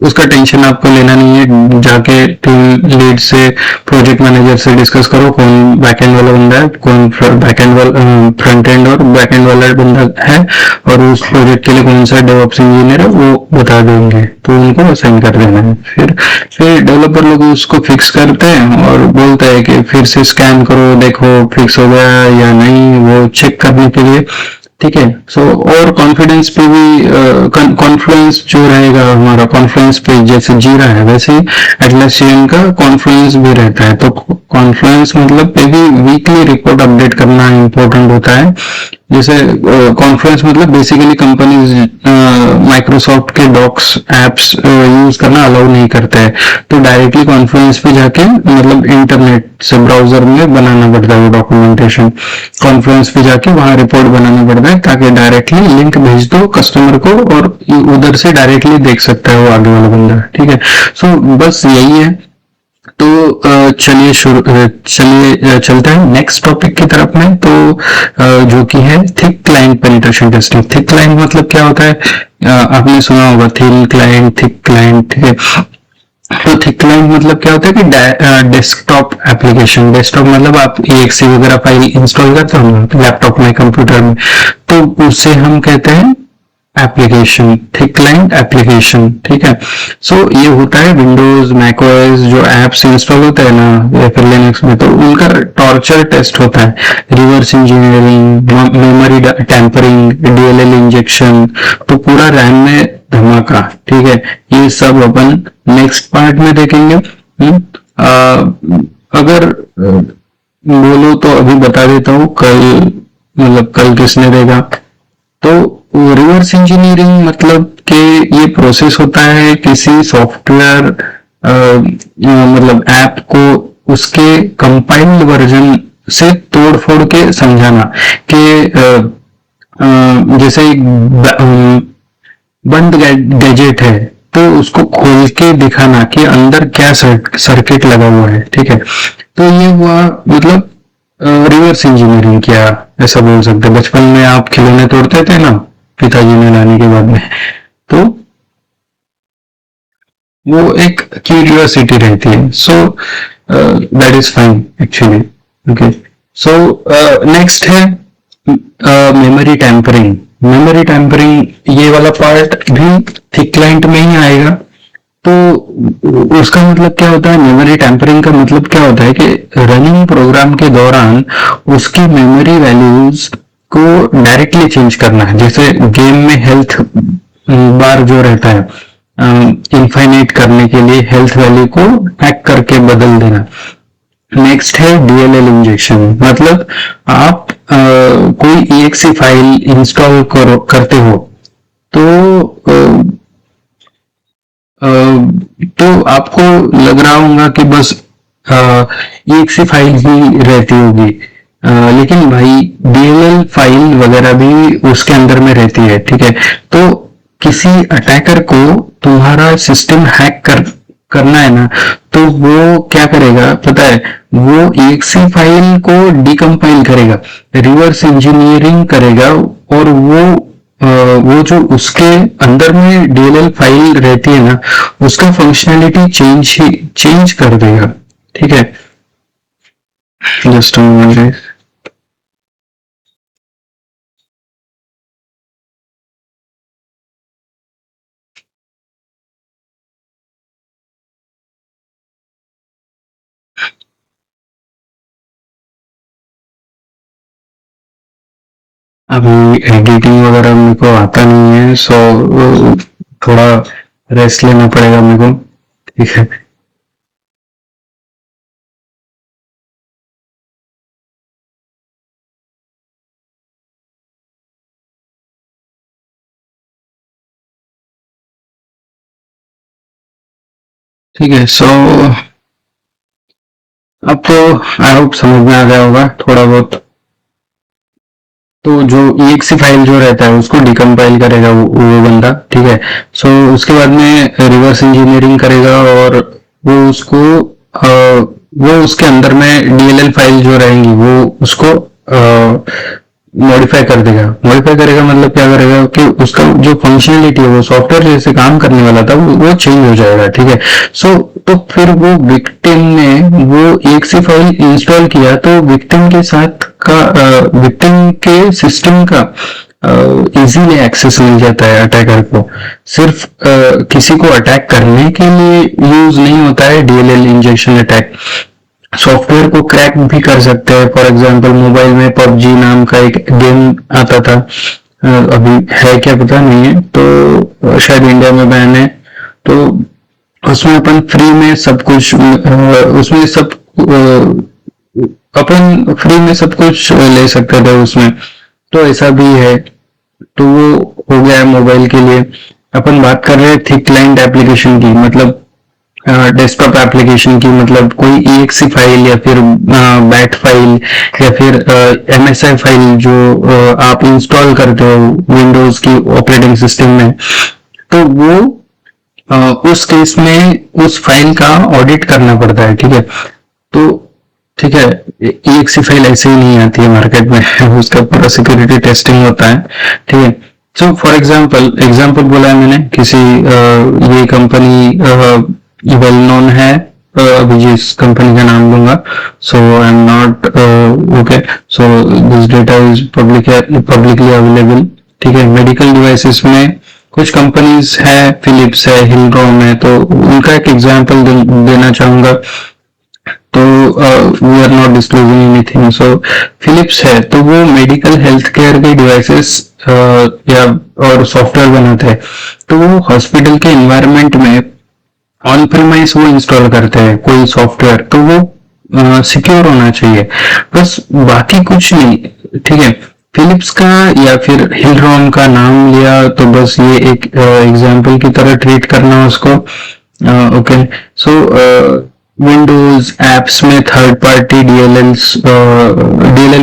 उसका टेंशन आपको लेना नहीं है, जाके टीम लीड से, प्रोजेक्ट मैनेजर से डिस्कस करो कौन बैकएंड वाला बंदा है, कौन बैकएंड वाला, फ्रंट एंड और बैकएंड वाला बंदा है, और उस प्रोजेक्ट के लिए कौन सा डेवऑप्स इंजीनियर है वो बता देंगे, तो उनको असाइन कर देना है। फिर डेवलपर लोग उसको फिक्स करते हैं और बोलते हैं कि फिर से स्कैन करो, देखो फिक्स हो गया या नहीं, वो चेक करने के लिए, ठीक है। सो और कॉन्फिडेंस पे भी, कॉन्फ्लुएंस जो रहेगा हमारा, कॉन्फ्लुएंस पे जैसे जीरा है वैसे ही एटलासियन का कॉन्फ्लुएंस भी रहता है। तो कॉन्फ्लुएंस मतलब पे भी वीकली रिपोर्ट अपडेट करना इम्पोर्टेंट होता है। जैसे कॉन्फ्लुएंस मतलब बेसिकली कंपनीज माइक्रोसॉफ्ट के डॉक्स एप्स यूज करना अलाउ नहीं करते हैं, तो डायरेक्टली कॉन्फ्लुएंस पे जाके मतलब इंटरनेट से ब्राउजर में बनाना पड़ता है वो डॉक्यूमेंटेशन। कॉन्फ्लुएंस पे जाके वहां रिपोर्ट बनाना पड़ता है ताकि डायरेक्टली लिंक भेज दो कस्टमर को और उधर से डायरेक्टली देख सकता है वो आगे वाला बंदा, ठीक है। सो बस यही है। तो चलिए चलते हैं नेक्स्ट टॉपिक की तरफ में। तो जो कि है thick client penetration testing. Thick client मतलब क्या होता है, आपने सुना होगा थिन क्लाइंट, थिक क्लाइंट, ठीक है। तो थिक क्लाइंट मतलब क्या होता है कि डेस्कटॉप एप्लीकेशन, डेस्कटॉप मतलब आप EXE वगैरह फाइल इंस्टॉल करते हो लैपटॉप में, कंप्यूटर में, तो उसे हम कहते हैं एप्लीकेशन, थिक क्लाइंट एप्लीकेशन, ठीक है। सो ये होता है विंडोज मैकओएस जो एप्स इंस्टॉल होते हैं ना या फिर लिनक्स में, तो उनका टॉर्चर टेस्ट होता है। Reverse engineering, memory tampering, DLL injection, तो पूरा रैम में धमाका, ठीक है। ये सब अपन नेक्स्ट पार्ट में देखेंगे। अगर बोलो तो अभी बता देता हूँ, कल मतलब कल किसने देगा। तो रिवर्स इंजीनियरिंग मतलब कि ये प्रोसेस होता है किसी सॉफ्टवेयर मतलब ऐप को उसके कंपाइल्ड वर्जन से तोड़ फोड़ के समझाना कि जैसे एक बंद गैजेट है तो उसको खोल के दिखाना कि अंदर क्या सर्किट लगा हुआ है, ठीक है। तो ये हुआ मतलब रिवर्स इंजीनियरिंग किया, ऐसा बोल सकते। बचपन में आप खिलौने तोड़ते थे ना पिताजी ने लाने के बाद में, तो वो एक क्यूरियोसिटी रहती है। So that is fine actually. Okay, so next है मेमोरी टैंपरिंग। मेमोरी टैंपरिंग ये वाला पार्ट भी थिक क्लाइंट में ही आएगा। तो उसका मतलब क्या होता है, मेमोरी टैंपरिंग का मतलब क्या होता है कि रनिंग प्रोग्राम के दौरान उसकी मेमोरी वैल्यूज को डायरेक्टली चेंज करना है। जैसे गेम में हेल्थ बार जो रहता है, इनफाइनाइट करने के लिए हेल्थ वैल्यू को हैक करके बदल देना। नेक्स्ट है DLL इंजेक्शन, मतलब आप कोई EXE फाइल इंस्टॉल करते हो तो तो आपको लग रहा होगा कि बस EXE फाइल ही रहती होगी, लेकिन भाई डीएलएल फाइल वगैरह भी उसके अंदर में रहती है, ठीक है। तो किसी अटैकर को तुम्हारा सिस्टम हैक करना है ना, तो वो क्या करेगा पता है, वो EXE फाइल को डिकम्पाइल करेगा, रिवर्स इंजीनियरिंग करेगा, और वो जो उसके अंदर में डीएलएल फाइल रहती है ना, उसका फंक्शनैलिटी चेंज कर देगा, ठीक है। जस्ट अभी एडिटिंग वगैरह मेरे को आता नहीं है, सो थोड़ा रेस्ट लेना पड़ेगा मेरे को, ठीक है। ठीक है, सो अब तो आई होप समझ में आ गया होगा थोड़ा बहुत। तो जो EXE फाइल जो रहता है उसको डिकम्पाइल करेगा वो बंदा, ठीक है। सो उसके बाद में रिवर्स इंजीनियरिंग करेगा, और वो उसको वो उसके अंदर में डीएलएल फाइल जो रहेंगी वो उसको मॉडिफाई कर देगा। मॉडिफाई करेगा मतलब क्या करेगा कि उसका जो फंक्शनलिटी है, वो सॉफ्टवेयर जैसे काम करने वाला था वो चेंज हो जाएगा, ठीक है। सो तो फिर वो विक्टिम ने वो एक सी फाइल इंस्टॉल किया, तो विक्टिम के साथ का विक्टिम के सिस्टम का इजीली एक्सेस मिल जाता है अटैकर को। सिर्फ किसी को अटैक करने के लिए यूज नहीं होता है डीएलएल इंजेक्शन अटैक, सॉफ्टवेयर को क्रैक भी कर सकते हैं। फॉर एग्जांपल मोबाइल में पबजी नाम का एक गेम आता था, अभी है क्या पता नहीं है, तो शायद इंडिया में बैन है। तो उसमें अपन फ्री में सब कुछ उसमें सब अपन फ्री में सब कुछ ले सकते थे उसमें, तो ऐसा भी है। तो वो हो गया है मोबाइल के लिए। अपन बात कर रहे हैं थिक क्लाइंट एप्लीकेशन की, मतलब डेस्कटॉप एप्लीकेशन की, मतलब कोई EXE फाइल या फिर बैट फाइल या फिर MSI फाइल जो आप इंस्टॉल करते हो विंडोज की ऑपरेटिंग सिस्टम में, तो वो उस केस में उस फाइल का ऑडिट करना पड़ता है, ठीक है। तो ठीक है, EXE फाइल ऐसे ही नहीं आती है मार्केट में उसका पूरा सिक्योरिटी टेस्टिंग होता है, ठीक है। सो फॉर एग्जाम्पल बोला है मैंने किसी ये कंपनी वेल नोन है, अभी जिस कंपनी का नाम लूंगा, so I am not okay, so this data is publicly available, ठीक है। मेडिकल डिवाइसेस में कुछ कंपनीज है, फिलिप्स है, हिलरोम है, तो उनका एक एग्जांपल देना चाहूंगा। तो we are not disclosing anything. So Philips है, तो वो मेडिकल हेल्थ केयर के डिवाइसेस या और सॉफ्टवेयर बनाते हैं। तो वो हॉस्पिटल के एनवायरनमेंट में ऑन प्रीमाइस वो इंस्टॉल करते हैं कोई सॉफ्टवेयर, तो वो सिक्योर होना चाहिए, बस बाकी कुछ नहीं, ठीक है। फिलिप्स का या फिर हिलरोम का नाम लिया तो बस ये एक एग्जाम्पल की तरह ट्रीट करना उसको, ओके। सो विंडोज एप्स में थर्ड पार्टी डीएलएल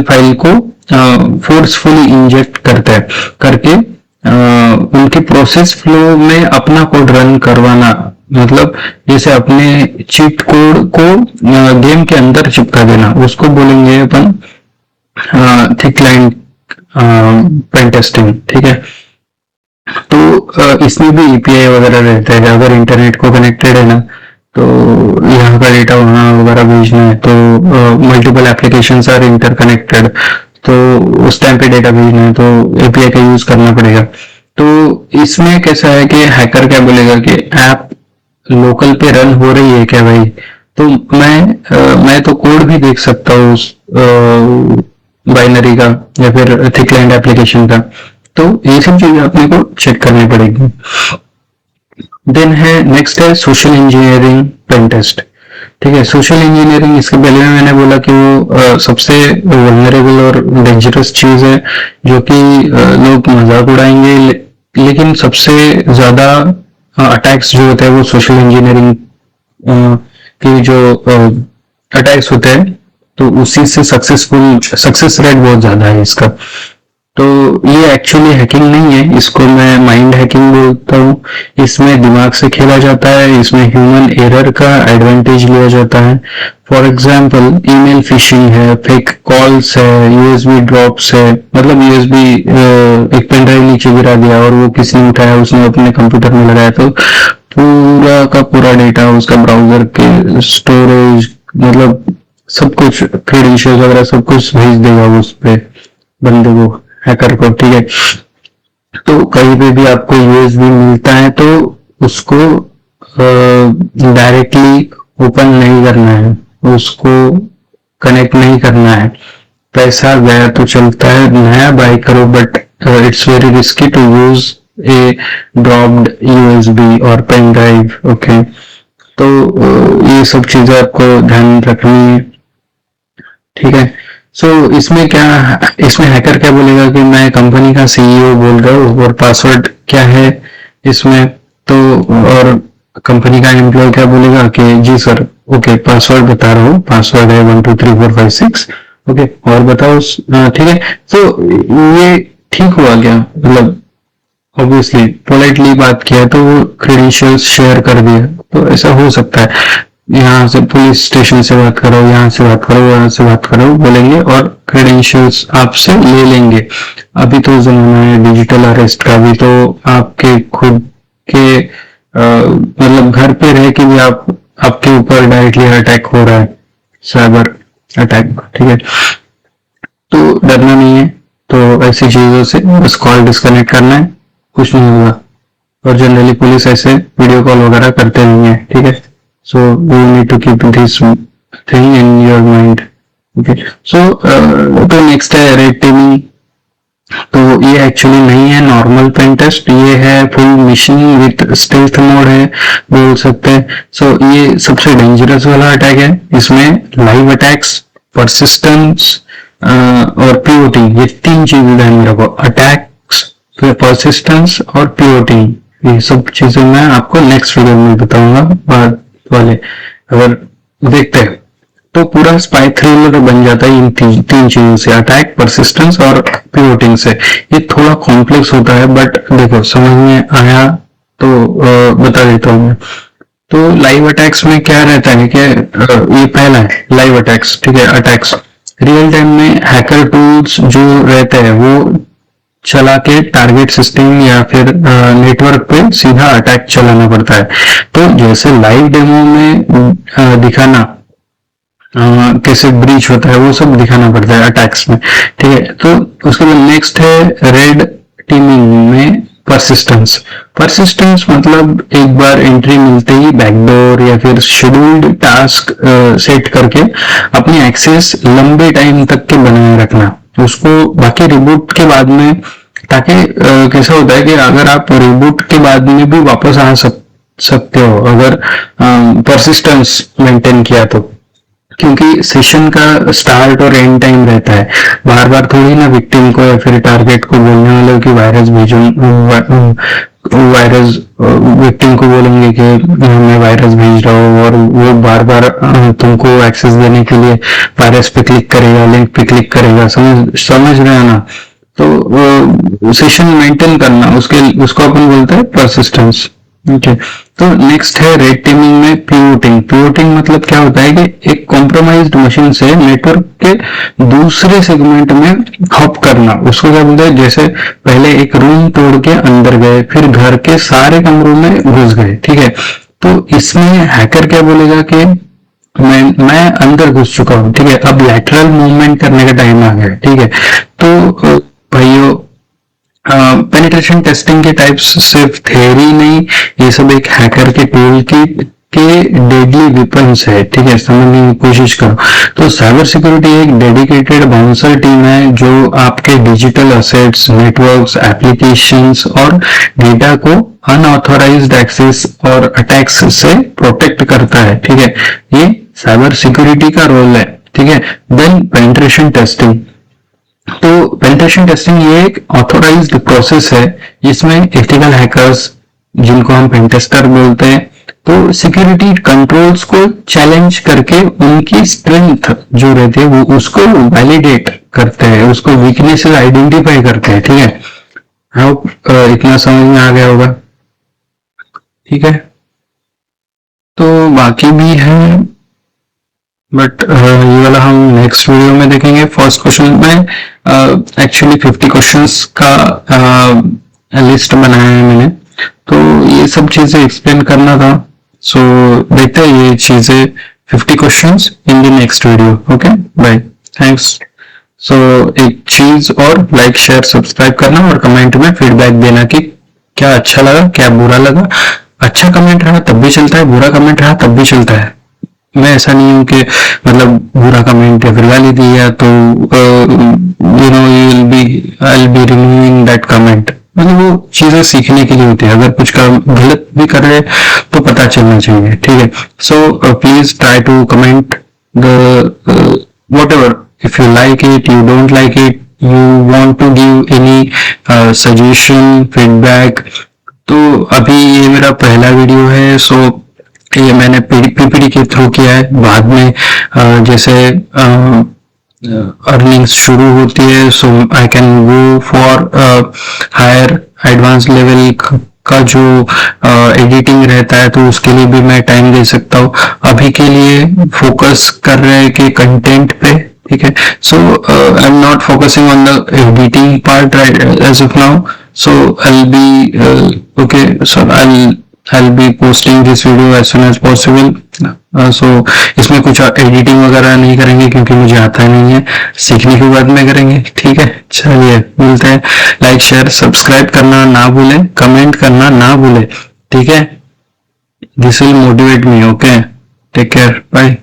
फाइल को फोर्सफुली इंजेक्ट करते हैं करके उनके प्रोसेस फ्लो में अपना कोड रन करवाना, मतलब जैसे अपने चीट कोड को गेम के अंदर चिपका देना, उसको बोलेंगे अपन थिक क्लाइंट पेन टेस्टिंग, ठीक है। तो इसमें भी एपीआई वगैरह रहता है, अगर इंटरनेट को कनेक्टेड है ना, तो यहाँ का डेटा वहाँ वगैरह भेजना है, तो मल्टीपल एप्लीकेशंस आर इंटरकनेक्टेड, तो उस टाइम पे डेटा भेजना है तो एपीआई का यूज करना पड़ेगा। तो इसमें कैसा है कि हैकर क्या बोलेगा कि ऐप लोकल पे रन हो रही है क्या भाई, तो मैं तो कोड भी देख सकता हूँ उस बाइनरी का या फिर थिक क्लाइंट एप्लीकेशन का, तो ये सब चीजें अपने को चेक करनी पड़ेगी। देन है नेक्स्ट है सोशल इंजीनियरिंग पेन टेस्ट, ठीक है। सोशल इंजीनियरिंग, इसके पहले में मैंने बोला कि वो सबसे वल्नरेबल और डेंजरस चीज है, जो कि लोग मजाक उड़ाएंगे, लेकिन सबसे ज्यादा अटैक्स जो होते हैं वो सोशल इंजीनियरिंग के जो अटैक्स होते हैं तो उसी से सक्सेस रेट बहुत ज्यादा है इसका। तो ये एक्चुअली हैकिंग नहीं है, इसको मैं माइंड हैकिंग बोलता हूँ। इसमें दिमाग से खेला जाता है, इसमें ह्यूमन एरर का एडवांटेज लिया जाता है। फॉर एग्जांपल ईमेल फिशिंग है, फेक कॉल्स है, यूएसबी ड्रॉप्स है, मतलब यूएसबी एक पेन ड्राइव नीचे गिरा दिया और वो किसी ने उठाया, उसने अपने कंप्यूटर में लगाया, तो पूरा का पूरा डेटा उसका ब्राउजर के स्टोरेज, मतलब सब कुछ क्रेडेंशियल वगैरह सब कुछ भेज देगा उस पे बंदे को, हैकर को, ठीक है। तो कहीं पे भी आपको यूएसबी मिलता है तो उसको डायरेक्टली ओपन नहीं करना है, उसको कनेक्ट नहीं करना है। पैसा गया तो चलता है, नया बाय करो, but it's very risky to use a dropped USB और पेन ड्राइव। ओके, तो ये सब चीजें आपको ध्यान रखनी है, ठीक है। सो इसमें क्या, इसमें हैकर क्या बोलेगा कि मैं कंपनी का सीईओ बोल रहा हूँ और पासवर्ड क्या है इसमें, तो और कंपनी का एम्प्लॉय क्या बोलेगा कि जी सर, ओके पासवर्ड बता रहा हूँ, पासवर्ड है 123456, ओके और बताओ, ठीक है। तो ये ठीक हुआ क्या, मतलब ऑब्वियसली पोलाइटली बात किया तो वो क्रेडेंशियल्स शेयर कर दिया, तो ऐसा हो सकता है। यहाँ से पुलिस स्टेशन से बात करो, यहाँ से बात करो, यहाँ से बात करो बोलेंगे और क्रेडेंशियल्स आपसे ले लेंगे। अभी तो जमाना है डिजिटल अरेस्ट का भी, तो आपके खुद के मतलब घर पे रह के भी आपके ऊपर डायरेक्टली अटैक हो रहा है, साइबर अटैक, ठीक है। तो डरना नहीं है, तो ऐसी चीजों से बस कॉल डिस्कनेक्ट करना है, कुछ नहीं होगा। और जनरली पुलिस ऐसे वीडियो कॉल वगैरह करते नहीं है, ठीक है। So you need to keep this thing in your mind, okay. So तो नेक्स्ट है रेड टीमिंग। तो ये एक्चुअली नहीं है नॉर्मल पेन टेस्ट, ये है full mission with stealth mode है बोल सकते हैं। सो ये सबसे डेंजरस वाला अटैक है, इसमें लाइव अटैक्स, परसिस्टेंस और पीओटी, ये तीन चीजें ध्यान में रखो, अटैक्स, परसिस्टेंस और पीओटी, ये सब चीजें मैं आपको नेक्स्ट वीडियो में बताऊंगा बाद वाले। अगर देखते हैं तो पूरा स्पाई थ्रिलर बन जाता है इन तीन चीजों से, अटैक, परसिस्टेंस और पीओटिंग से। ये थोड़ा कॉम्प्लेक्स होता है, बट देखो समझ में आया तो बता देता हूँ मैं। तो लाइव अटैक्स में क्या रहता है कि ये पहला है लाइव अटैक्स, ठीक है। अटैक्स रियल टाइम में हैकर टूल्स जो रहते हैं वो चला के टारगेट सिस्टम या फिर नेटवर्क पे सीधा अटैक चलाना पड़ता है। तो जैसे लाइव डेमो में दिखाना कैसे ब्रीच होता है वो सब दिखाना पड़ता है अटैक्स में, ठीक है। तो उसके बाद नेक्स्ट है रेड टीमिंग में परसिस्टेंस। परसिस्टेंस मतलब एक बार एंट्री मिलते ही बैकडोर या फिर शेड्यूल्ड टास्क सेट करके अपनी एक्सेस लंबे टाइम तक के बनाए रखना उसको, बाकी रिबूट के बाद में, ताकि कैसा होता है कि अगर आप रिबूट के बाद में भी वापस आ सकते हो अगर परसिस्टेंस मेंटेन किया तो, क्योंकि सेशन का स्टार्ट और एंड टाइम रहता है। बार बार थोड़ी ना विक्टिम को या फिर टारगेट को बोलने वाले कि वायरस भेजो, वायरस विक्टिम को बोलेंगे कि मैं वायरस भेज रहा हूँ और वो बार बार तुमको एक्सेस देने के लिए वायरस पे क्लिक करेगा, लिंक पे क्लिक करेगा, समझ रहे हो ना। तो सेशन मेंटेन करना उसको अपन बोलते हैं परसिस्टेंस, ओके। तो नेक्स्ट है रेड टीमिंग में पीओटिंग। पीओटिंग मतलब क्या होता है कि एक कॉम्प्रोमाइज्ड मशीन से नेटवर्क के दूसरे सेगमेंट में हॉप करना, उसको क्या बोलते हैं, जैसे पहले एक रूम तोड़ के अंदर गए, फिर घर के सारे कमरों में घुस गए, ठीक है। तो इसमें हैकर क्या बोलेगा कि मैं अंदर घुस चुका हूं, ठीक है, अब लैटरल मूवमेंट करने का टाइम आ गया, ठीक है। तो भाइयों पेनिट्रेशन टेस्टिंग के टाइप्स सिर्फ थ्योरी नहीं, ये सब एक हैकर के टूल के डेडली वेपन्स है, ठीक है, समझने की कोशिश करो। तो साइबर सिक्योरिटी एक डेडिकेटेड बाउंसर टीम है जो आपके डिजिटल असेट्स, नेटवर्क्स, एप्लीकेशंस और डेटा को अनऑथोराइज्ड एक्सेस और अटैक्स से प्रोटेक्ट करता है, ठीक है। ये साइबर सिक्योरिटी का रोल है, ठीक है। Then penetration testing. तो पेनिट्रेशन टेस्टिंग ये एक ऑथोराइज्ड प्रोसेस है जिसमें एथिकल हैकर्स, जिनको हम पेन टेस्टर बोलते हैं, तो सिक्योरिटी कंट्रोल्स को चैलेंज करके उनकी स्ट्रेंथ जो रहती है वो उसको वैलिडेट करते हैं, उसको वीकनेस आइडेंटिफाई करते हैं। ठीक है, होप इतना समझ में आ गया होगा। ठीक है, तो बाकी भी है बट ये वाला हम नेक्स्ट वीडियो में देखेंगे। फर्स्ट क्वेश्चन में एक्चुअली 50 क्वेश्चंस का लिस्ट बनाया है मैंने, तो ये सब चीजें एक्सप्लेन करना था। सो देखते हैं ये चीजें 50 questions in the next video. Okay, bye, thanks. So एक चीज और, लाइक शेयर सब्सक्राइब करना और कमेंट में फीडबैक देना कि क्या अच्छा लगा क्या बुरा लगा। अच्छा कमेंट रहा तब भी चलता है, बुरा कमेंट रहा तब भी चलता है। मैं ऐसा नहीं हूं कि मतलब बुरा कमेंट या फिर गाली दिया तो you know I will B removing that comment. मतलब वो चीजें सीखने के लिए होती है, अगर कुछ काम गलत भी कर रहे तो पता चलना चाहिए। ठीक है, so please try to comment the whatever, if you like it, you don't like it, you want to give any suggestion, feedback। तो अभी ये मेरा पहला वीडियो है, सो ये मैंने पीपीटी के थ्रू किया है। बाद में जैसे अर्निंग्स शुरू होती है so I can go for higher advance level का जो एडिटिंग रहता है, तो उसके लिए भी मैं टाइम दे सकता हूँ। अभी के लिए फोकस कर रहे हैं कि कंटेंट पे। ठीक है, so I am not focusing on the editing part right as of now. So I be okay, so I'll be posting this video as soon as possible। so इसमें कुछ एडिटिंग वगैरह नहीं करेंगे क्योंकि मुझे आता नहीं है, सीखने के बाद में करेंगे। ठीक है, चलिए मिलते हैं। लाइक शेयर सब्सक्राइब करना ना भूलें, कमेंट करना ना भूलें। ठीक है, this will motivate me. Okay, take care, bye.